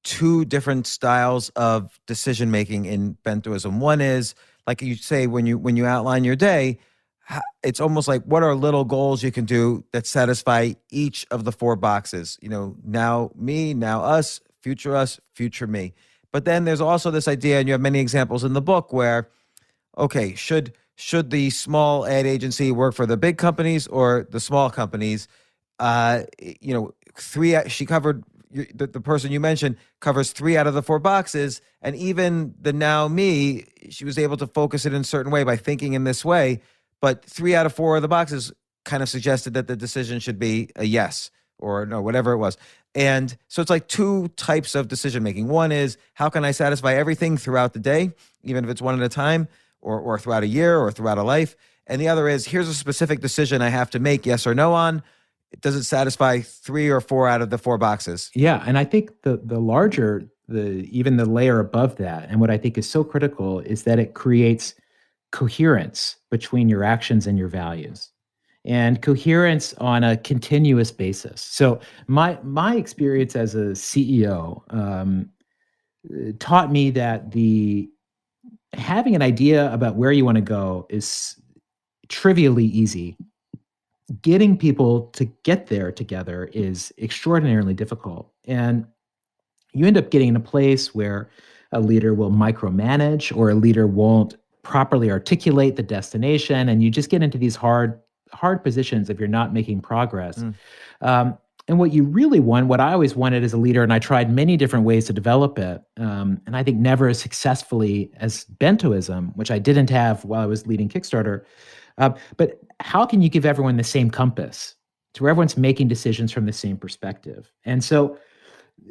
2 different styles of decision making in bentoism. One is, like you say, when you outline your day, it's almost like, what are little goals you can do that satisfy each of the 4 boxes? Now me, now us, future me. But then there's also this idea, and you have many examples in the book where, okay, should the small ad agency work for the big companies or the small companies? She covered the person you mentioned covers 3 out of the 4 boxes, and even the Now Me, she was able to focus it in a certain way by thinking in this way. But 3 out of 4 of the boxes kind of suggested that the decision should be a yes or no, whatever it was. And so it's like 2 types of decision making. One is, how can I satisfy everything throughout the day, even if it's one at a time, or throughout a year, or throughout a life? And the other is, here's a specific decision I have to make, yes or no on. Does it satisfy 3 or 4 out of the 4 boxes? Yeah, and I think the larger, even the layer above that, and what I think is so critical is that it creates coherence between your actions and your values, and coherence on a continuous basis. So my experience as a CEO taught me that having an idea about where you want to go is trivially easy. Getting people to get there together is extraordinarily difficult. And you end up getting in a place where a leader will micromanage, or a leader won't properly articulate the destination. And you just get into these hard positions if you're not making progress. And what you really want, what I always wanted as a leader, and I tried many different ways to develop it, and I think never as successfully as bentoism, which I didn't have while I was leading Kickstarter. But how can you give everyone the same compass to where everyone's making decisions from the same perspective? And so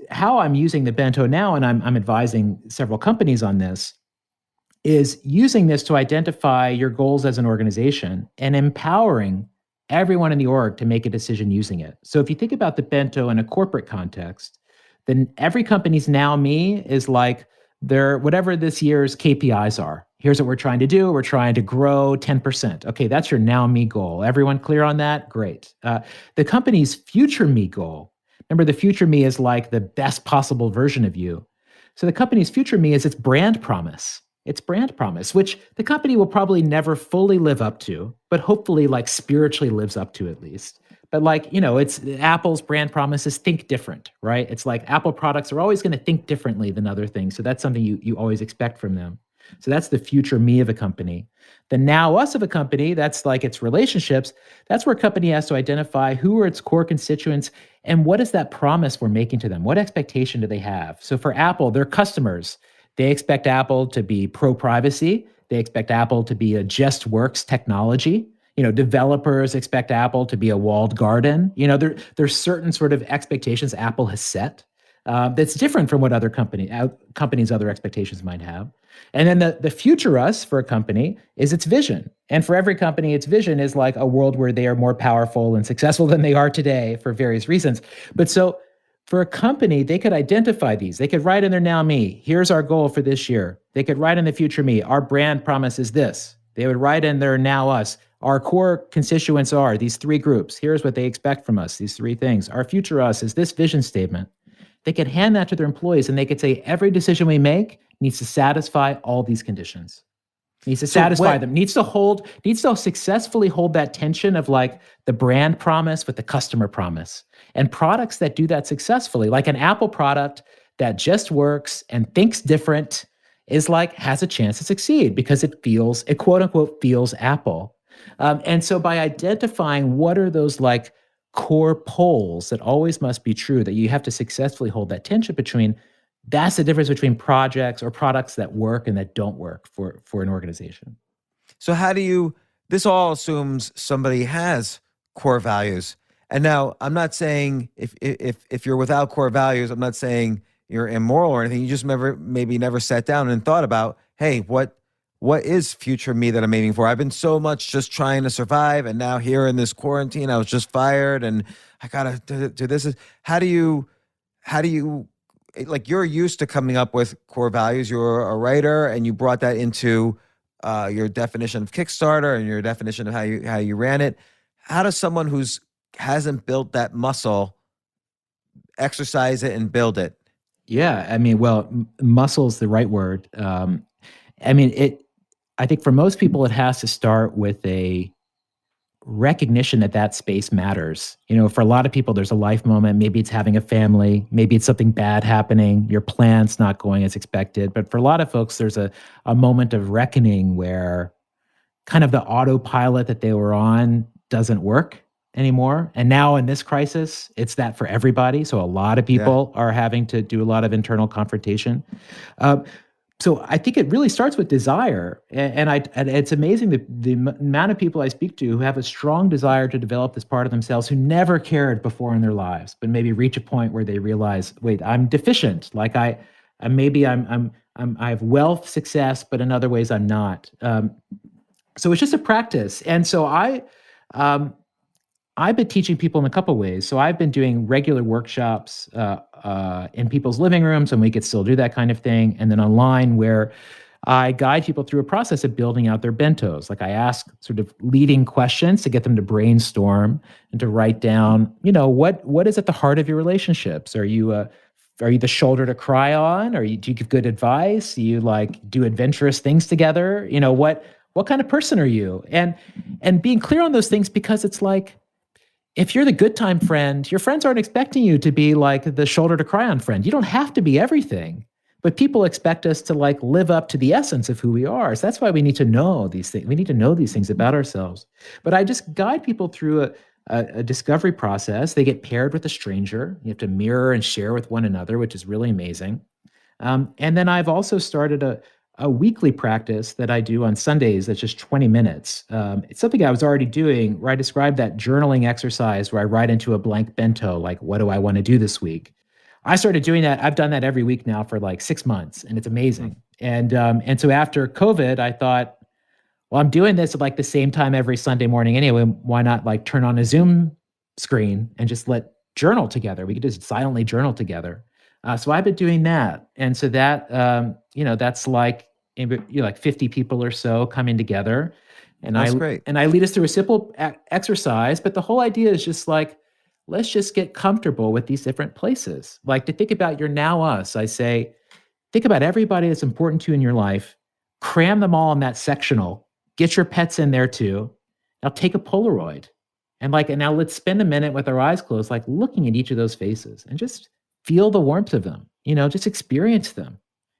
how I'm using the bento now, and I'm advising several companies on this, is using this to identify your goals as an organization and empowering everyone in the org to make a decision using it. So if you think about the bento in a corporate context, then every company's Now Me is like their whatever this year's KPIs are. Here's what we're trying to do. We're trying to grow 10%. Okay, that's your Now Me goal. Everyone clear on that? Great. The company's future me goal, remember the future me is like the best possible version of you. So the company's future me is its brand promise. Its brand promise, which the company will probably never fully live up to, but hopefully like spiritually lives up to at least. But like, it's Apple's brand promise is think different, right? It's like Apple products are always going to think differently than other things. So that's something you always expect from them. So that's the future me of a company. The now us of a company, that's like its relationships. That's where a company has to identify who are its core constituents and what is that promise we're making to them? What expectation do they have? So for Apple, their customers, they expect Apple to be pro-privacy. They expect Apple to be a just works technology. Developers expect Apple to be a walled garden. There's certain sort of expectations Apple has set that's different from what other companies' other expectations might have. And then the future us for a company is its vision. And for every company, its vision is like a world where they are more powerful and successful than they are today for various reasons. But so for a company, they could identify these. They could write in their Now Me, here's our goal for this year. They could write in the future me, our brand promise is this. They would write in their Now Us, our core constituents are these 3 groups. Here's what they expect from us, these 3 things. Our future us is this vision statement. They could hand that to their employees and they could say, every decision we make needs to satisfy all these conditions. Needs to satisfy them, needs to successfully hold that tension of like the brand promise with the customer promise. And products that do that successfully, like an Apple product that just works and thinks different, is like, has a chance to succeed because it quote unquote feels Apple. And so by identifying what are those like core poles that always must be true, that you have to successfully hold that tension between, that's the difference between projects or products that work and that don't work for an organization. So this all assumes somebody has core values. And now I'm not saying if you're without core values, I'm not saying you're immoral or anything. You just maybe never sat down and thought about, hey, what is future me that I'm aiming for? I've been so much just trying to survive, and now here in this quarantine, I was just fired, and I gotta do this. How do you like, you're used to coming up with core values. You're a writer, and you brought that into your definition of Kickstarter and your definition of how you ran it. How does someone who's hasn't built that muscle exercise it and build it? Yeah, I mean, well, muscle is the right word. I think for most people, it has to start with a recognition that that space matters. For a lot of people, there's a life moment. Maybe it's having a family. Maybe it's something bad happening. Your plan's not going as expected. But for a lot of folks, there's a moment of reckoning where kind of the autopilot that they were on doesn't work anymore. And now in this crisis, it's that for everybody. So a lot of people are having to do a lot of internal confrontation. So I think it really starts with desire. And it's amazing the amount of people I speak to who have a strong desire to develop this part of themselves who never cared before in their lives, but maybe reach a point where they realize, wait, I'm deficient. Like I have wealth, success, but in other ways I'm not. So it's just a practice. And so I've been teaching people in a couple ways. So I've been doing regular workshops in people's living rooms, and we could still do that kind of thing. And then online, where I guide people through a process of building out their bentos. Like I ask sort of leading questions to get them to brainstorm and to write down, what is at the heart of your relationships? Are you the shoulder to cry on? Do you give good advice? Do you do adventurous things together? What kind of person are you? And being clear on those things, because it's like, if you're the good time friend, your friends aren't expecting you to be like the shoulder to cry on friend. You don't have to be everything, but people expect us to live up to the essence of who we are. So that's why we need to know these things. We need to know these things about ourselves. But I just guide people through a discovery process. They get paired with a stranger. You have to mirror and share with one another, which is really amazing. And then I've also started a weekly practice that I do on Sundays that's just 20 minutes. It's something I was already doing, where I describe that journaling exercise where I write into a blank bento, what do I want to do this week? I started doing that. I've done that every week now for 6 months, and it's amazing. And so after COVID, I thought, well, I'm doing this at the same time every Sunday morning anyway. Why not turn on a Zoom screen and just journal together? We could just silently journal together. So I've been doing that. And so that, that's 50 people or so coming together. And That's great. And I lead us through a simple exercise, but the whole idea is just let's just get comfortable with these different places. To think about your now us, I say, think about everybody that's important to you in your life, cram them all in that sectional, get your pets in there too. Now take a Polaroid and now let's spend a minute with our eyes closed, looking at each of those faces and just feel the warmth of them, just experience them.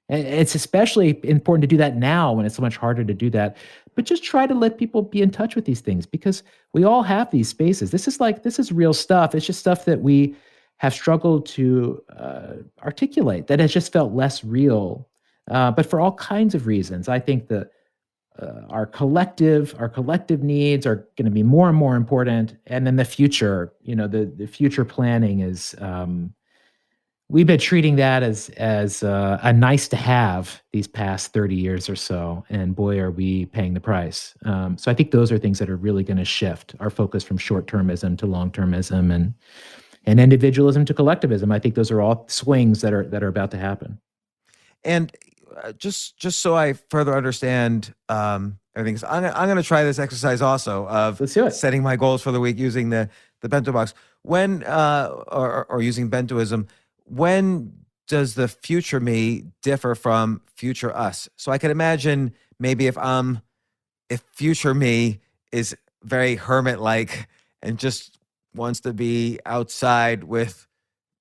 And it's especially important to do that now when it's so much harder to do that. But just try to let people be in touch with these things, because we all have these spaces. This is real stuff. It's just stuff that we have struggled to articulate, that has just felt less real. But for all kinds of reasons, I think that our collective needs are going to be more and more important. And then the future, the future planning is, we've been treating that as a nice to have these past 30 years or so. And boy, are we paying the price. So I think those are things that are really going to shift our focus from short-termism to long-termism and individualism to collectivism. I think those are all swings that are about to happen. And just so I further understand everything, so I'm going to try this exercise also of Let's do it. Setting my goals for the week using the bento box. When or using bentoism. When does the future me differ from future us? So I can imagine maybe if future me is very hermit-like and just wants to be outside with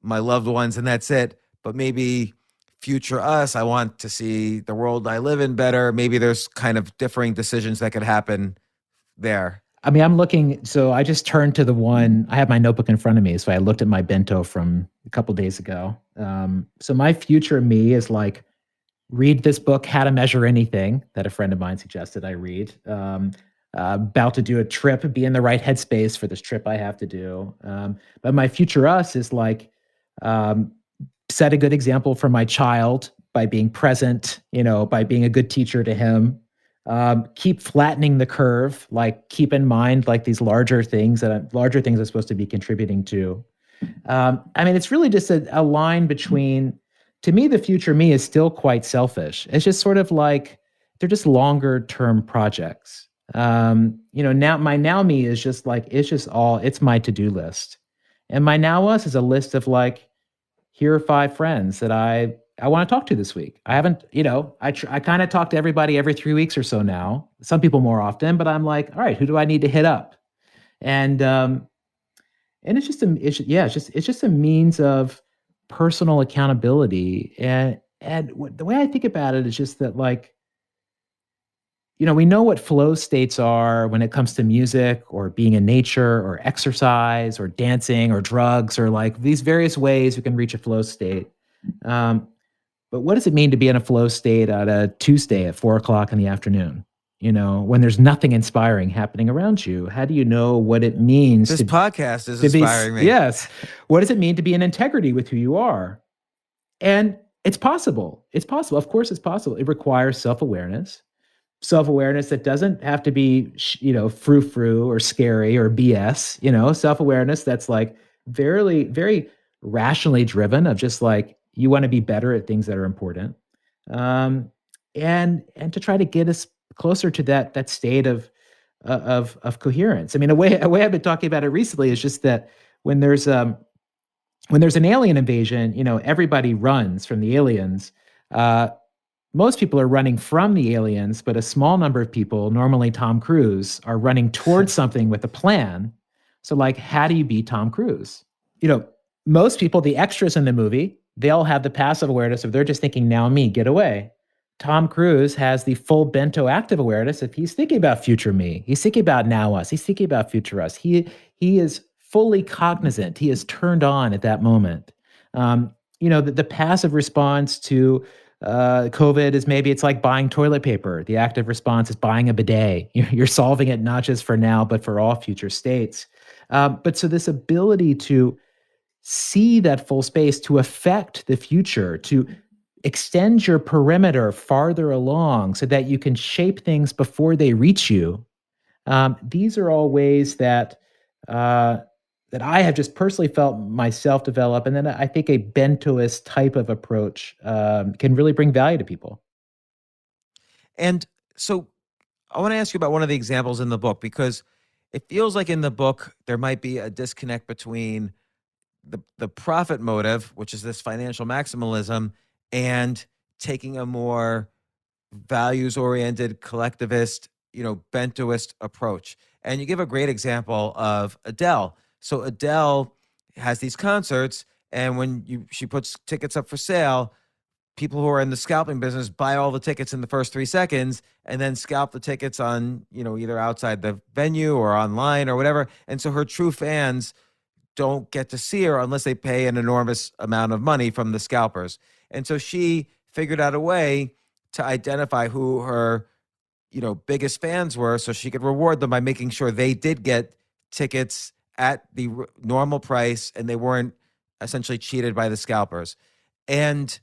my loved ones and that's it, but maybe future us, I want to see the world I live in better. Maybe there's kind of differing decisions that could happen there. I mean, I'm looking, so I just turned to the one, I have my notebook in front of me, so I looked at my bento from a couple days ago. So my future me is read this book, How to Measure Anything, that a friend of mine suggested I read. About to do a trip, be in the right headspace for this trip I have to do. But my future us is set a good example for my child by being present, by being a good teacher to him. Keep flattening the curve, keep in mind these larger things I'm supposed to be contributing to. It's really just a line between, to me, the future me is still quite selfish. It's just sort of they're just longer term projects. Now my now me is just it's my to-do list. And my now us is a list of here are 5 friends that I want to talk to this week. I haven't, I kind of talk to everybody every 3 weeks or so now. Some people more often, but I'm all right, who do I need to hit up? And it's just a means of personal accountability. The way I think about it is just that, like, we know what flow states are when it comes to music or being in nature or exercise or dancing or drugs or like these various ways we can reach a flow state. Um, but what does it mean to be in a flow state on a Tuesday at 4 o'clock in the afternoon? When there's nothing inspiring happening around you, how do you know what it means This to podcast is to be, inspiring me. yes. What does it mean to be in integrity with who you are? And it's possible. It's possible. Of course, it's possible. It requires self-awareness that doesn't have to be, frou-frou or scary or BS, self-awareness that's like very, very rationally driven of just like, you want to be better at things that are important. And to try to get us closer to that state of coherence. I mean, a way I've been talking about it recently is just that when there's an alien invasion, everybody runs from the aliens. Most people are running from the aliens, but a small number of people, normally Tom Cruise, are running towards something with a plan. So, like, how do you be Tom Cruise? Most people, the extras in the movie, they all have the passive awareness of they're just thinking, now me, get away. Tom Cruise has the full bento active awareness if he's thinking about future me. He's thinking about now us. He's thinking about future us. He is fully cognizant. He is turned on at that moment. The passive response to COVID is maybe it's like buying toilet paper. The active response is buying a bidet. You're solving it not just for now, but for all future states. But so this ability to see that full space, to affect the future, to extend your perimeter farther along so that you can shape things before they reach you. These are all ways that I have just personally felt myself develop. And then I think a bentoist type of approach can really bring value to people. And so I want to ask you about one of the examples in the book, because it feels like in the book there might be a disconnect between the profit motive, which is this financial maximalism, and taking a more values-oriented, collectivist, bentoist approach. And you give a great example of Adele. So Adele has these concerts, and when she puts tickets up for sale, people who are in the scalping business buy all the tickets in the first 3 seconds and then scalp the tickets on, either outside the venue or online or whatever. And so her true fans don't get to see her unless they pay an enormous amount of money from the scalpers. And so she figured out a way to identify who her, biggest fans were, so she could reward them by making sure they did get tickets at the normal price and they weren't essentially cheated by the scalpers. And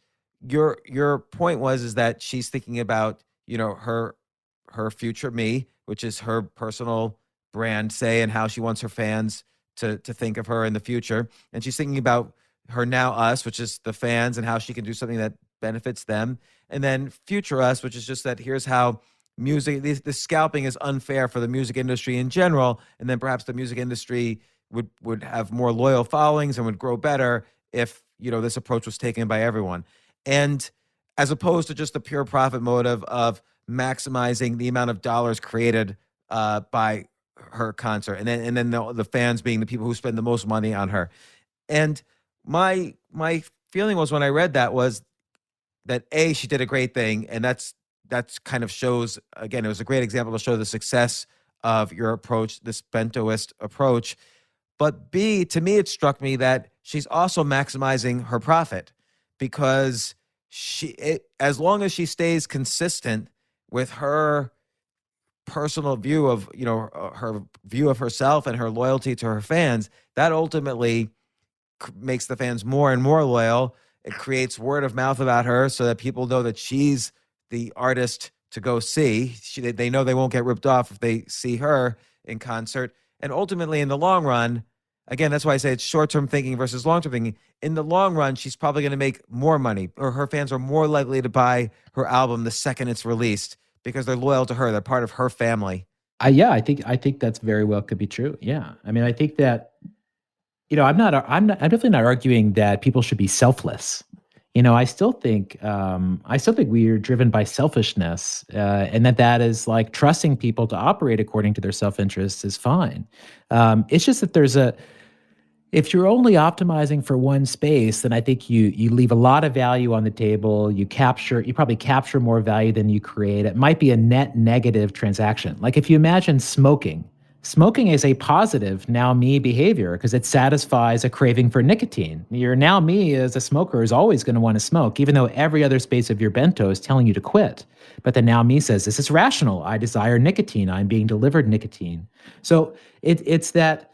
your point is that she's thinking about, her future me, which is her personal brand, say, and how she wants her fans to think of her in the future. And she's thinking about her now us, which is the fans, and how she can do something that benefits them. And then future us, which is just that here's how music, this scalping is unfair for the music industry in general. And then perhaps the music industry would have more loyal followings and would grow better if, this approach was taken by everyone. And as opposed to just the pure profit motive of maximizing the amount of dollars created by her concert, and then the fans being the people who spend the most money on her. And my feeling was when I read that was that she did a great thing, and that's kind of shows, again, it was a great example to show the success of your approach, this bentoist approach. But B, to me, it struck me that she's also maximizing her profit, because as long as she stays consistent with her personal view of, her view of herself and her loyalty to her fans, that ultimately makes the fans more and more loyal. It creates word of mouth about her so that people know that she's the artist to go see. They know they won't get ripped off if they see her in concert. And ultimately, in the long run, again, that's why I say it's short-term thinking versus long-term thinking. In the long run, she's probably going to make more money, or her fans are more likely to buy her album the second it's released because they're loyal to her. They're part of her family. I think that's very well could be true. Yeah. I mean, I think that, I'm definitely not arguing that people should be selfless. I still think we are driven by selfishness, and that is like trusting people to operate according to their self-interests is fine. It's just that if you're only optimizing for one space, then I think you leave a lot of value on the table. You probably capture more value than you create. It might be a net negative transaction. Like if you imagine smoking. Smoking is a positive now me behavior because it satisfies a craving for nicotine. Your now me as a smoker is always going to want to smoke, even though every other space of your bento is telling you to quit. But the now me says, this is rational. I desire nicotine. I'm being delivered nicotine. So it's that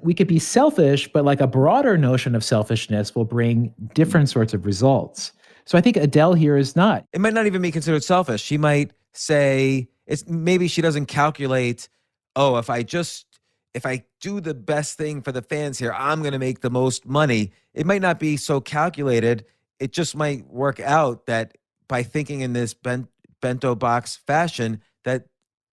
we could be selfish, but like a broader notion of selfishness will bring different sorts of results. So I think Adele here is not. It might not even be considered selfish. She might say maybe she doesn't calculate, oh, if I do the best thing for the fans here, I'm going to make the most money. It might not be so calculated. It just might work out that by thinking in this bento box fashion, that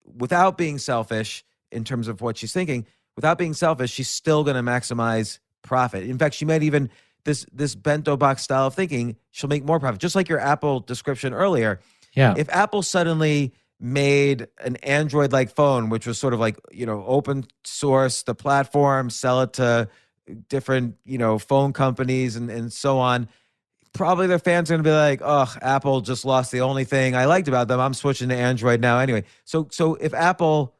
without being selfish in terms of what she's thinking, without being selfish, she's still going to maximize profit. In fact, she might even, this bento box style of thinking, she'll make more profit. Just like your Apple description earlier. Yeah. If Apple suddenly made an Android-like phone, which was sort of like, open source, the platform, sell it to different, phone companies and so on, probably their fans are going to be like, oh, Apple just lost the only thing I liked about them. I'm switching to Android now anyway. So if Apple,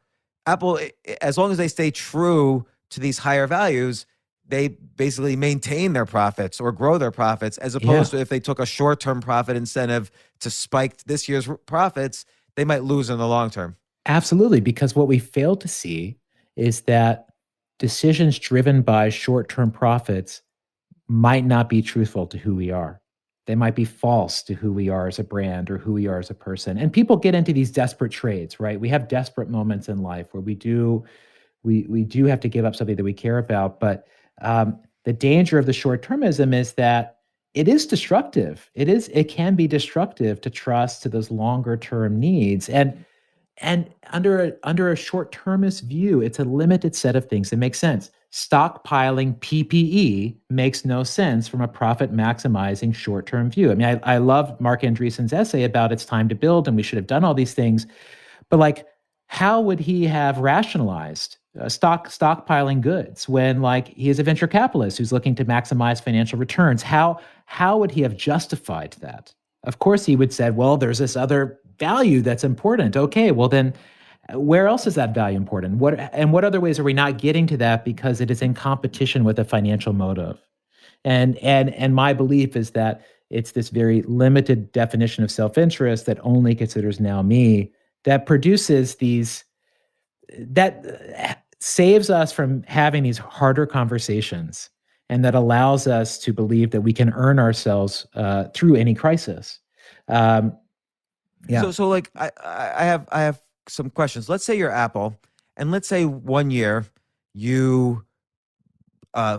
as long as they stay true to these higher values, they basically maintain their profits or grow their profits, as opposed to if they took a short-term profit incentive to spike this year's profits, they might lose in the long term. Absolutely, because what we fail to see is that decisions driven by short-term profits might not be truthful to who we are. They might be false to who we are as a brand or who we are as a person. And people get into these desperate trades, right? We have desperate moments in life where we do have to give up something that we care about. But the danger of the short-termism is that it is destructive. It can be destructive to trust to those longer-term needs. And under a short-termist view, it's a limited set of things that make sense. Stockpiling PPE makes no sense from a profit-maximizing short-term view. I mean, I love Mark Andreessen's essay about it's time to build and we should have done all these things. But like, how would he have rationalized stockpiling goods when like he is a venture capitalist who's looking to maximize financial returns? How would he have justified that? Of course, he would say, well, there's this other value that's important. Okay, well then, where else is that value important? What other ways are we not getting to that because it is in competition with a financial motive? And my belief is that it's this very limited definition of self-interest that only considers now me that produces that saves us from having these harder conversations and that allows us to believe that we can earn ourselves through any crisis. So like I have some questions. Let's say you're Apple, and let's say 1 year you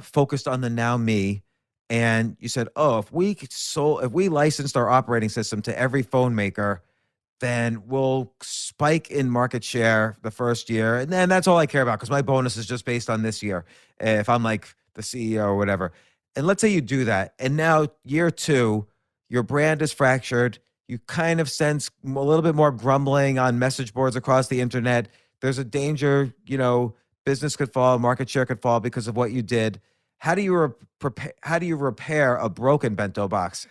focused on the now me, and you said, oh, if we licensed our operating system to every phone maker, then we'll spike in market share the first year. And then that's all I care about because my bonus is just based on this year, if I'm like the CEO or whatever. And let's say you do that. And now year 2, your brand is fractured. You kind of sense a little bit more grumbling on message boards across the internet. There's a danger, business could fall, market share could fall because of what you did. How do you repair a broken bento box?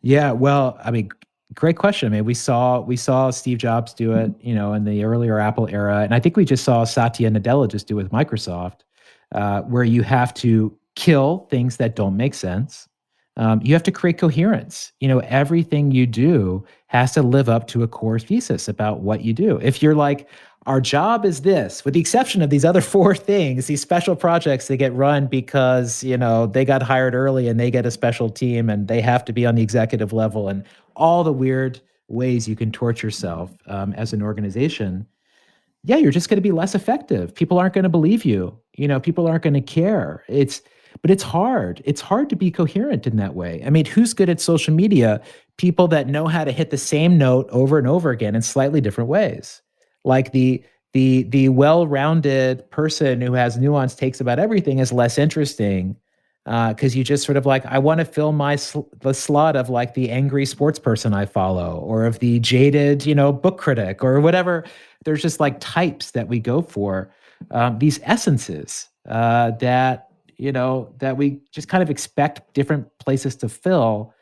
Yeah, well, I mean, great question. I mean, we saw Steve Jobs do it, in the earlier Apple era, and I think we just saw Satya Nadella just do it with Microsoft, where you have to kill things that don't make sense. You have to create coherence. Everything you do has to live up to a core thesis about what you do. If you're like, our job is this, with the exception of these other 4 things, these special projects that get run because, they got hired early and they get a special team and they have to be on the executive level and all the weird ways you can torture yourself as an organization, yeah, you're just going to be less effective. People aren't going to believe you. People aren't going to care. But it's hard. It's hard to be coherent in that way. I mean, who's good at social media? People that know how to hit the same note over and over again in slightly different ways. Like the well-rounded person who has nuanced takes about everything is less interesting because you just sort of like, I want to fill the slot of like the angry sports person I follow, or of the jaded, book critic, or whatever. There's just like types that we go for, these essences that we just kind of expect different places to fill.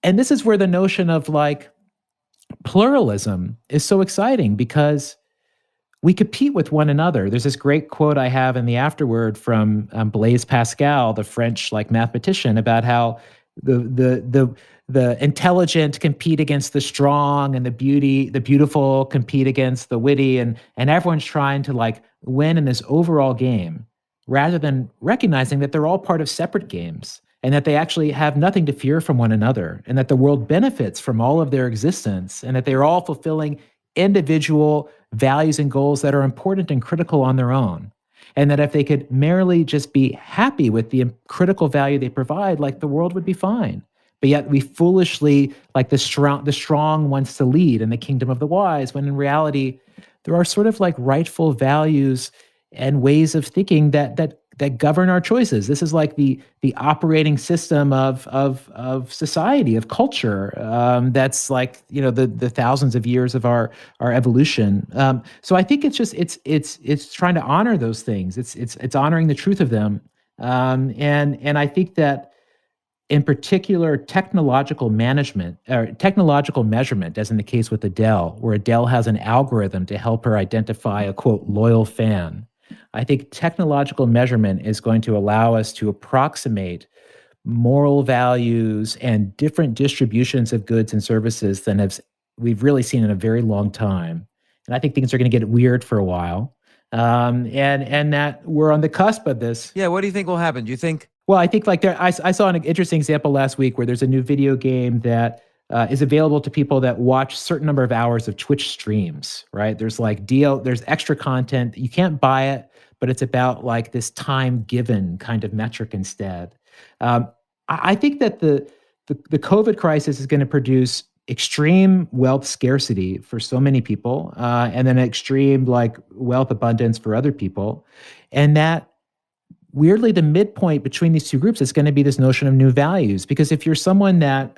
And this is where the notion of like pluralism is so exciting, because we compete with one another. There's this great quote I have in the afterword from Blaise Pascal, the French like mathematician, about how the intelligent compete against the strong, and the beautiful compete against the witty, and everyone's trying to like win in this overall game, rather than recognizing that they're all part of separate games, and that they actually have nothing to fear from one another, and that the world benefits from all of their existence, and that they're all fulfilling individual values and goals that are important and critical on their own. And that if they could merely just be happy with the critical value they provide, like the world would be fine. But yet we foolishly, like the strong wants to lead in the kingdom of the wise, when in reality, there are sort of like rightful values and ways of thinking that govern our choices. This is like the operating system of society, of culture. That's like the thousands of years of our evolution. So I think it's trying to honor those things. It's honoring the truth of them. And I think that in particular, technological measurement, as in the case with Adele, where Adele has an algorithm to help her identify a quote loyal fan. I think technological measurement is going to allow us to approximate moral values and different distributions of goods and services than we've really seen in a very long time. And I think things are going to get weird for a while, and that we're on the cusp of this. Yeah, what do you think will happen? Do you think? Well, I think like I saw an interesting example last week where there's a new video game that is available to people that watch a certain number of hours of Twitch streams, right? There's there's extra content. You can't buy it, but it's about like this time given kind of metric instead. I think that the COVID crisis is going to produce extreme wealth scarcity for so many people, and then extreme like wealth abundance for other people. And that weirdly, the midpoint between these two groups is going to be this notion of new values. Because if you're someone that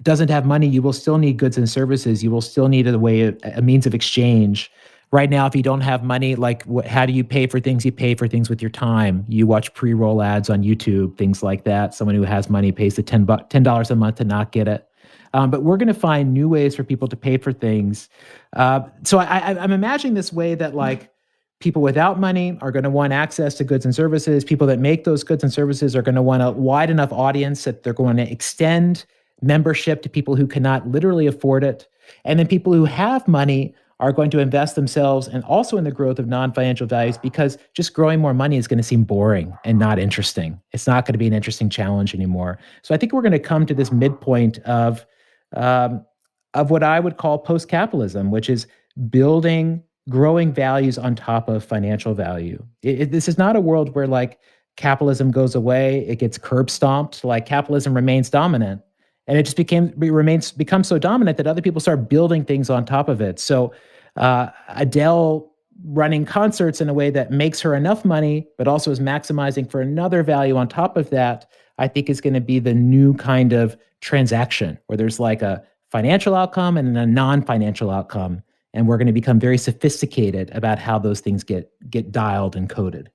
doesn't have money, you will still need goods and services. You will still need a means of exchange. Right now, if you don't have money, like how do you pay for things? You pay for things with your time. You watch pre-roll ads on YouTube, things like that. Someone who has money pays the $10 a month to not get it. But we're going to find new ways for people to pay for things. So I'm imagining this way that like people without money are going to want access to goods and services. People that make those goods and services are going to want a wide enough audience that they're going to extend membership to people who cannot literally afford it. And then people who have money are going to invest themselves and also in the growth of non-financial values, because just growing more money is going to seem boring and not interesting. It's not going to be an interesting challenge anymore. So I think we're going to come to this midpoint of what I would call post-capitalism, which is building growing values on top of financial value. This is not a world where like capitalism goes away, it gets curb stomped. Like capitalism remains dominant, and it just becomes so dominant that other people start building things on top of it. So Adele running concerts in a way that makes her enough money, but also is maximizing for another value on top of that, I think is going to be the new kind of transaction where there's like a financial outcome and a non-financial outcome. And we're going to become very sophisticated about how those things get dialed and coded.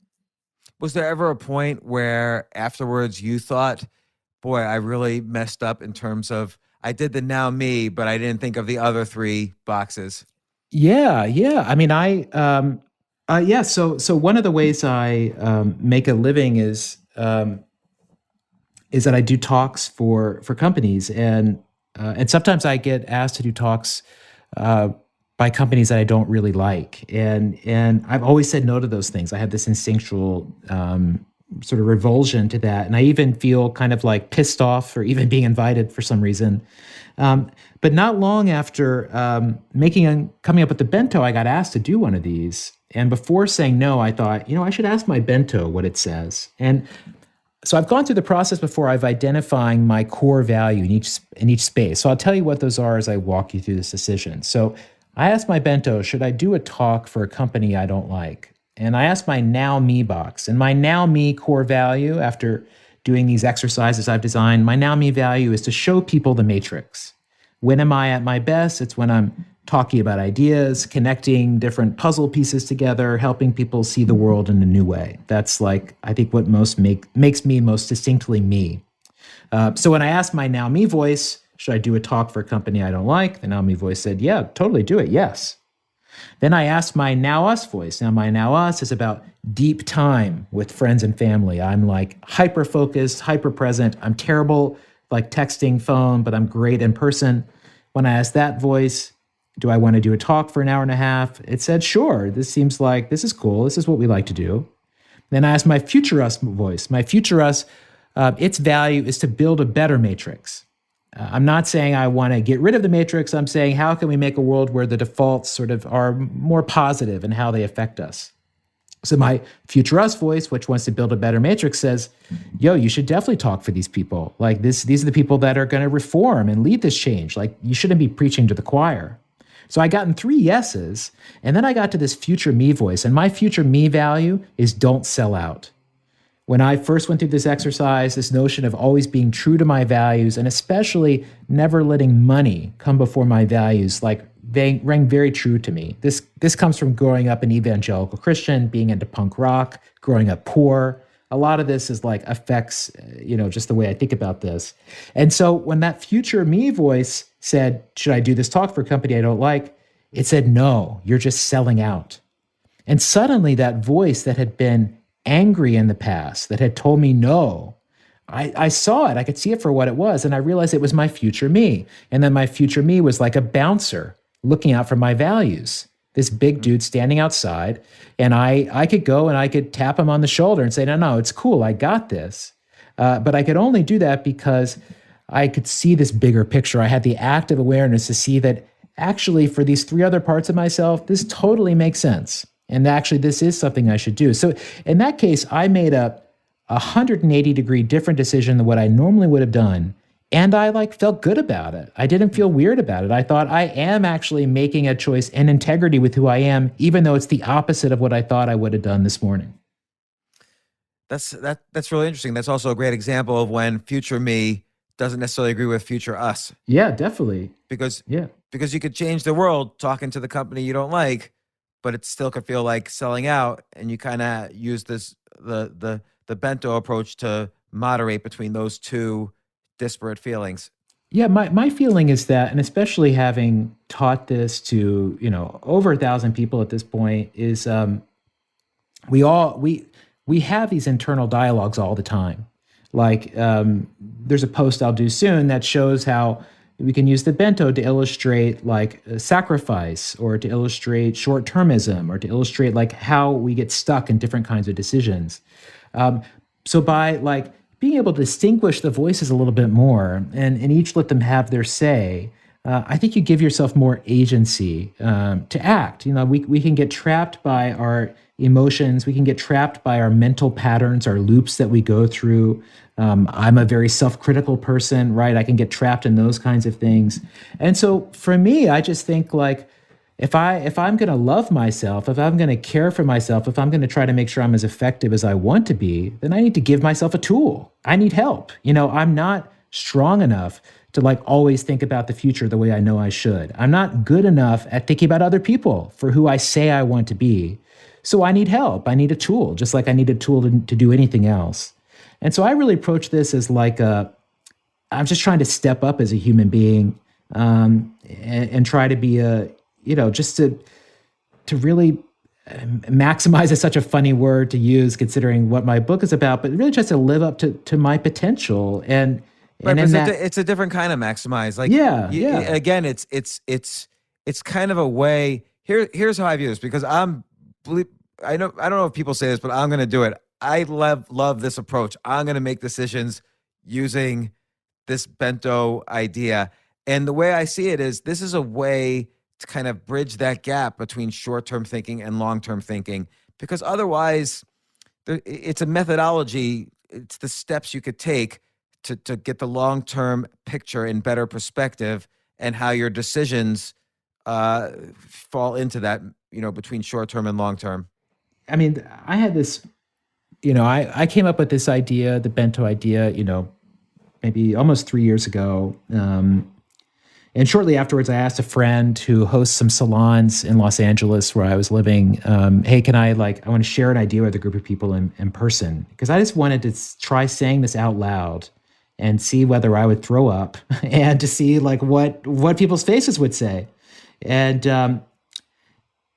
Was there ever a point where afterwards you thought, boy, I really messed up in terms of I did the now me, but I didn't think of the other three boxes? Yeah. I mean, So one of the ways I make a living is that I do talks for companies, and sometimes I get asked to do talks by companies that I don't really like, and I've always said no to those things. I have this instinctual sort of revulsion to that, and I even feel kind of like pissed off for even being invited for some reason. But not long after coming up with the bento, I got asked to do one of these. And before saying no, I thought, I should ask my bento what it says. And so I've gone through the process before of identifying my core value in each space. So I'll tell you what those are as I walk you through this decision. So I asked my bento, should I do a talk for a company I don't like? And I asked my now me box. And my now me core value, after doing these exercises I've designed, my now me value is to show people the matrix. When am I at my best? It's when I'm talking about ideas, connecting different puzzle pieces together, helping people see the world in a new way. That's like, I think what makes me most distinctly me. So when I asked my now me voice, should I do a talk for a company I don't like? The now me voice said, yeah, totally do it. Yes. Then I asked my now us voice. Now my now us is about deep time with friends and family. I'm like hyper focused, hyper present. I'm terrible like texting, phone, but I'm great in person. When I asked that voice, do I want to do a talk for an hour and a half? It said, sure, this seems like, this is cool. This is what we like to do. Then I asked my future us voice. My future us, its value is to build a better matrix. I'm not saying I want to get rid of the matrix. I'm saying, how can we make a world where the defaults sort of are more positive in how they affect us? So my future us voice, which wants to build a better matrix, says, yo, you should definitely talk for these people. Like these are the people that are going to reform and lead this change. Like you shouldn't be preaching to the choir. So I got in 3 yeses, and then I got to this future me voice. And my future me value is don't sell out. When I first went through this exercise, this notion of always being true to my values, and especially never letting money come before my values, like they rang very true to me. This comes from growing up an evangelical Christian, being into punk rock, growing up poor. A lot of this is like affects, just the way I think about this. And so when that future me voice said, should I do this talk for a company I don't like? It said, no, you're just selling out. And suddenly that voice that had been angry in the past, that had told me no, I saw it. I could see it for what it was. And I realized it was my future me. And then my future me was like a bouncer looking out for my values. This big dude standing outside, and I could go and I could tap him on the shoulder and say, no, it's cool. I got this. But I could only do that because I could see this bigger picture. I had the active awareness to see that actually for these 3 other parts of myself, this totally makes sense. And actually, this is something I should do. So in that case, I made a 180-degree different decision than what I normally would have done. And I felt good about it. I didn't feel weird about it. I thought I am actually making a choice in integrity with who I am, even though it's the opposite of what I thought I would have done this morning. That's really interesting. That's also a great example of when future me doesn't necessarily agree with future us. Yeah, definitely. Because you could change the world talking to the company you don't like, but it still could feel like selling out, and you kind of use the bento approach to moderate between those two disparate feelings. Yeah, my feeling is that, and especially having taught this to over 1,000 people at this point, is we have these internal dialogues all the time. Like there's a post I'll do soon that shows how we can use the bento to illustrate like sacrifice, or to illustrate short-termism, or to illustrate like how we get stuck in different kinds of decisions. So by like being able to distinguish the voices a little bit more and each let them have their say, I think you give yourself more agency to act. We can get trapped by our emotions. We can get trapped by our mental patterns, our loops that we go through. I'm a very self-critical person, right? I can get trapped in those kinds of things. And so for me, I just think like, if I'm going to love myself, if I'm going to care for myself, if I'm going to try to make sure I'm as effective as I want to be, then I need to give myself a tool. I need help. I'm not strong enough to like always think about the future the way I know I should. I'm not good enough at thinking about other people for who I say I want to be. So I need help. I need a tool, just like I need a tool to do anything else. And so I really approach this as like I'm just trying to step up as a human being and try to be just to really maximize is such a funny word to use considering what my book is about, but really just to live up to my potential. And it's a different kind of maximize. Like, again, it's kind of a way. Here's how I view this, because I don't know if people say this, but I'm going to do it. I love this approach. I'm going to make decisions using this bento idea. And the way I see it is this is a way to kind of bridge that gap between short-term thinking and long-term thinking, because otherwise it's a methodology. It's the steps you could take to get the long-term picture in better perspective, and how your decisions fall into that, between short-term and long-term. I mean, I had this, I came up with this idea, the bento idea, maybe almost 3 years ago. And shortly afterwards, I asked a friend who hosts some salons in Los Angeles where I was living, hey, I want to share an idea with a group of people in person, because I just wanted to try saying this out loud and see whether I would throw up and to see what people's faces would say.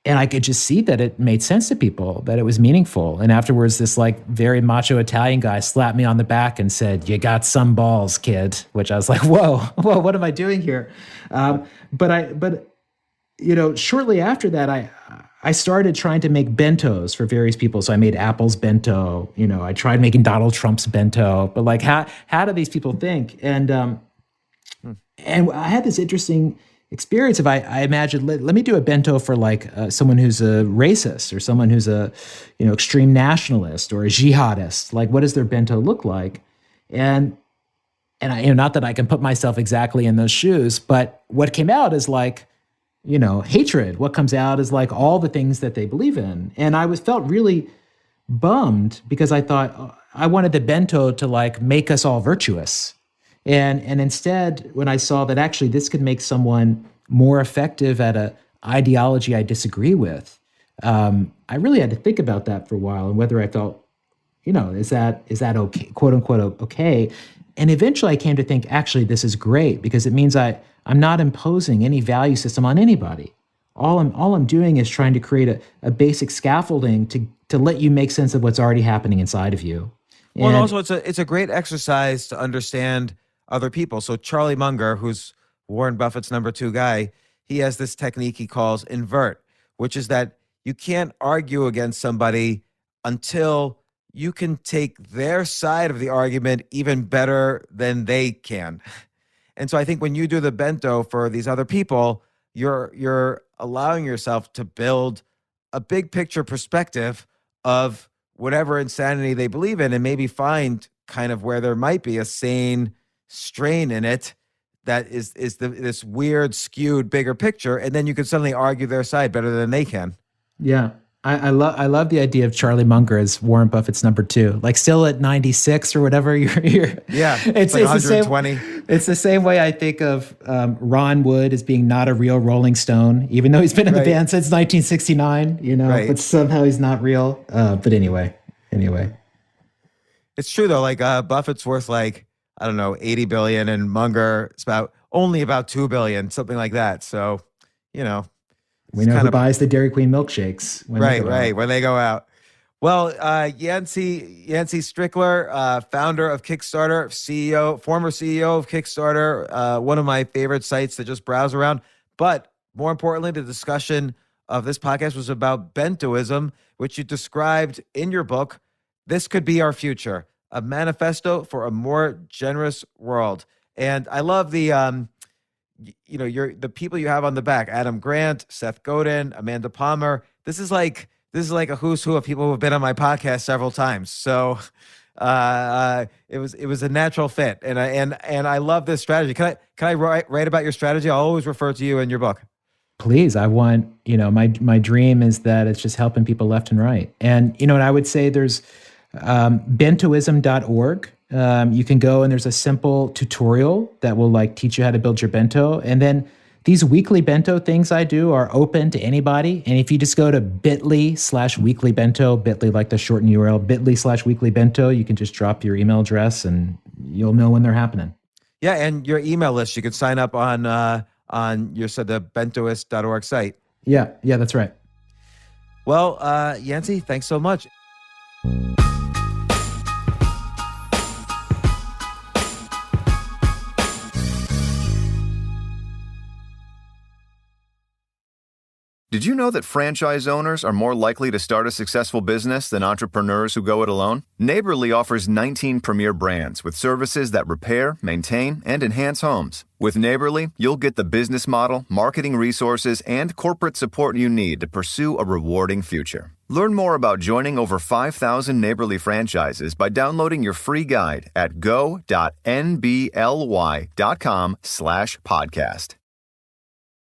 And I could just see that it made sense to people, that it was meaningful. And afterwards, this very macho Italian guy slapped me on the back and said, "You got some balls, kid," which I was like, whoa, what am I doing here? But shortly after that, I started trying to make bentos for various people. So I made Apple's bento, I tried making Donald Trump's bento, but how do these people think? And I had this interesting experience of I imagined, let me do a bento for someone who's a racist or someone who's a extreme nationalist or a jihadist. What does their bento look like? And I, not that I can put myself exactly in those shoes, but what came out is hatred. What comes out is all the things that they believe in. And I felt really bummed because I thought I wanted the bento to make us all virtuous. And instead, when I saw that actually this could make someone more effective at an ideology I disagree with, I really had to think about that for a while and whether I felt, is that okay, quote unquote okay. And eventually I came to think, actually, this is great because it means I'm not imposing any value system on anybody. All I'm doing is trying to create a basic scaffolding to let you make sense of what's already happening inside of you. Well, and also it's a great exercise to understand other people. So Charlie Munger, who's Warren Buffett's number 2 guy, he has this technique he calls invert, which is that you can't argue against somebody until you can take their side of the argument even better than they can. And so I think when you do the bento for these other people, you're allowing yourself to build a big picture perspective of whatever insanity they believe in and maybe find kind of where there might be a sane strain in it that is this weird, skewed, bigger picture, and then you can suddenly argue their side better than they can. Yeah, I love the idea of Charlie Munger as Warren Buffett's number 2. Still at 96 or whatever. You're yeah, it's 120. It's the same way I think of Ron Wood as being not a real Rolling Stone, even though he's been in the band since 1969. Right. But somehow he's not real. But anyway, it's true though. Buffett's worth I don't know, 80 billion, and Munger it's only about 2 billion, something like that. So, we know who buys the Dairy Queen milkshakes. When they go out. Well, Yancey Strickler, founder of Kickstarter, former CEO of Kickstarter, one of my favorite sites to just browse around. But more importantly, the discussion of this podcast was about bentoism, which you described in your book. This could be our future. A manifesto for a more generous world. And I love the people you have on the back: Adam Grant, Seth Godin, Amanda Palmer. This is like a who's who of people who have been on my podcast several times. So it was a natural fit, and I love this strategy. Can I write about your strategy? I'll always refer to you in your book. Please, I want my dream is that it's just helping people left and right. And and I would say there's bentoism.org. You can go and there's a simple tutorial that will teach you how to build your bento. And then these weekly bento things I do are open to anybody. And if you just go to bit.ly/weeklybento, bit.ly like the shortened URL, bit.ly/weeklybento, you can just drop your email address and you'll know when they're happening. Yeah, and your email list, you can sign up on the bentoist.org site. Yeah, that's right. Well, Yancey, thanks so much. Did you know that franchise owners are more likely to start a successful business than entrepreneurs who go it alone? Neighborly offers 19 premier brands with services that repair, maintain, and enhance homes. With Neighborly, you'll get the business model, marketing resources, and corporate support you need to pursue a rewarding future. Learn more about joining over 5,000 Neighborly franchises by downloading your free guide at go.nbly.com/podcast.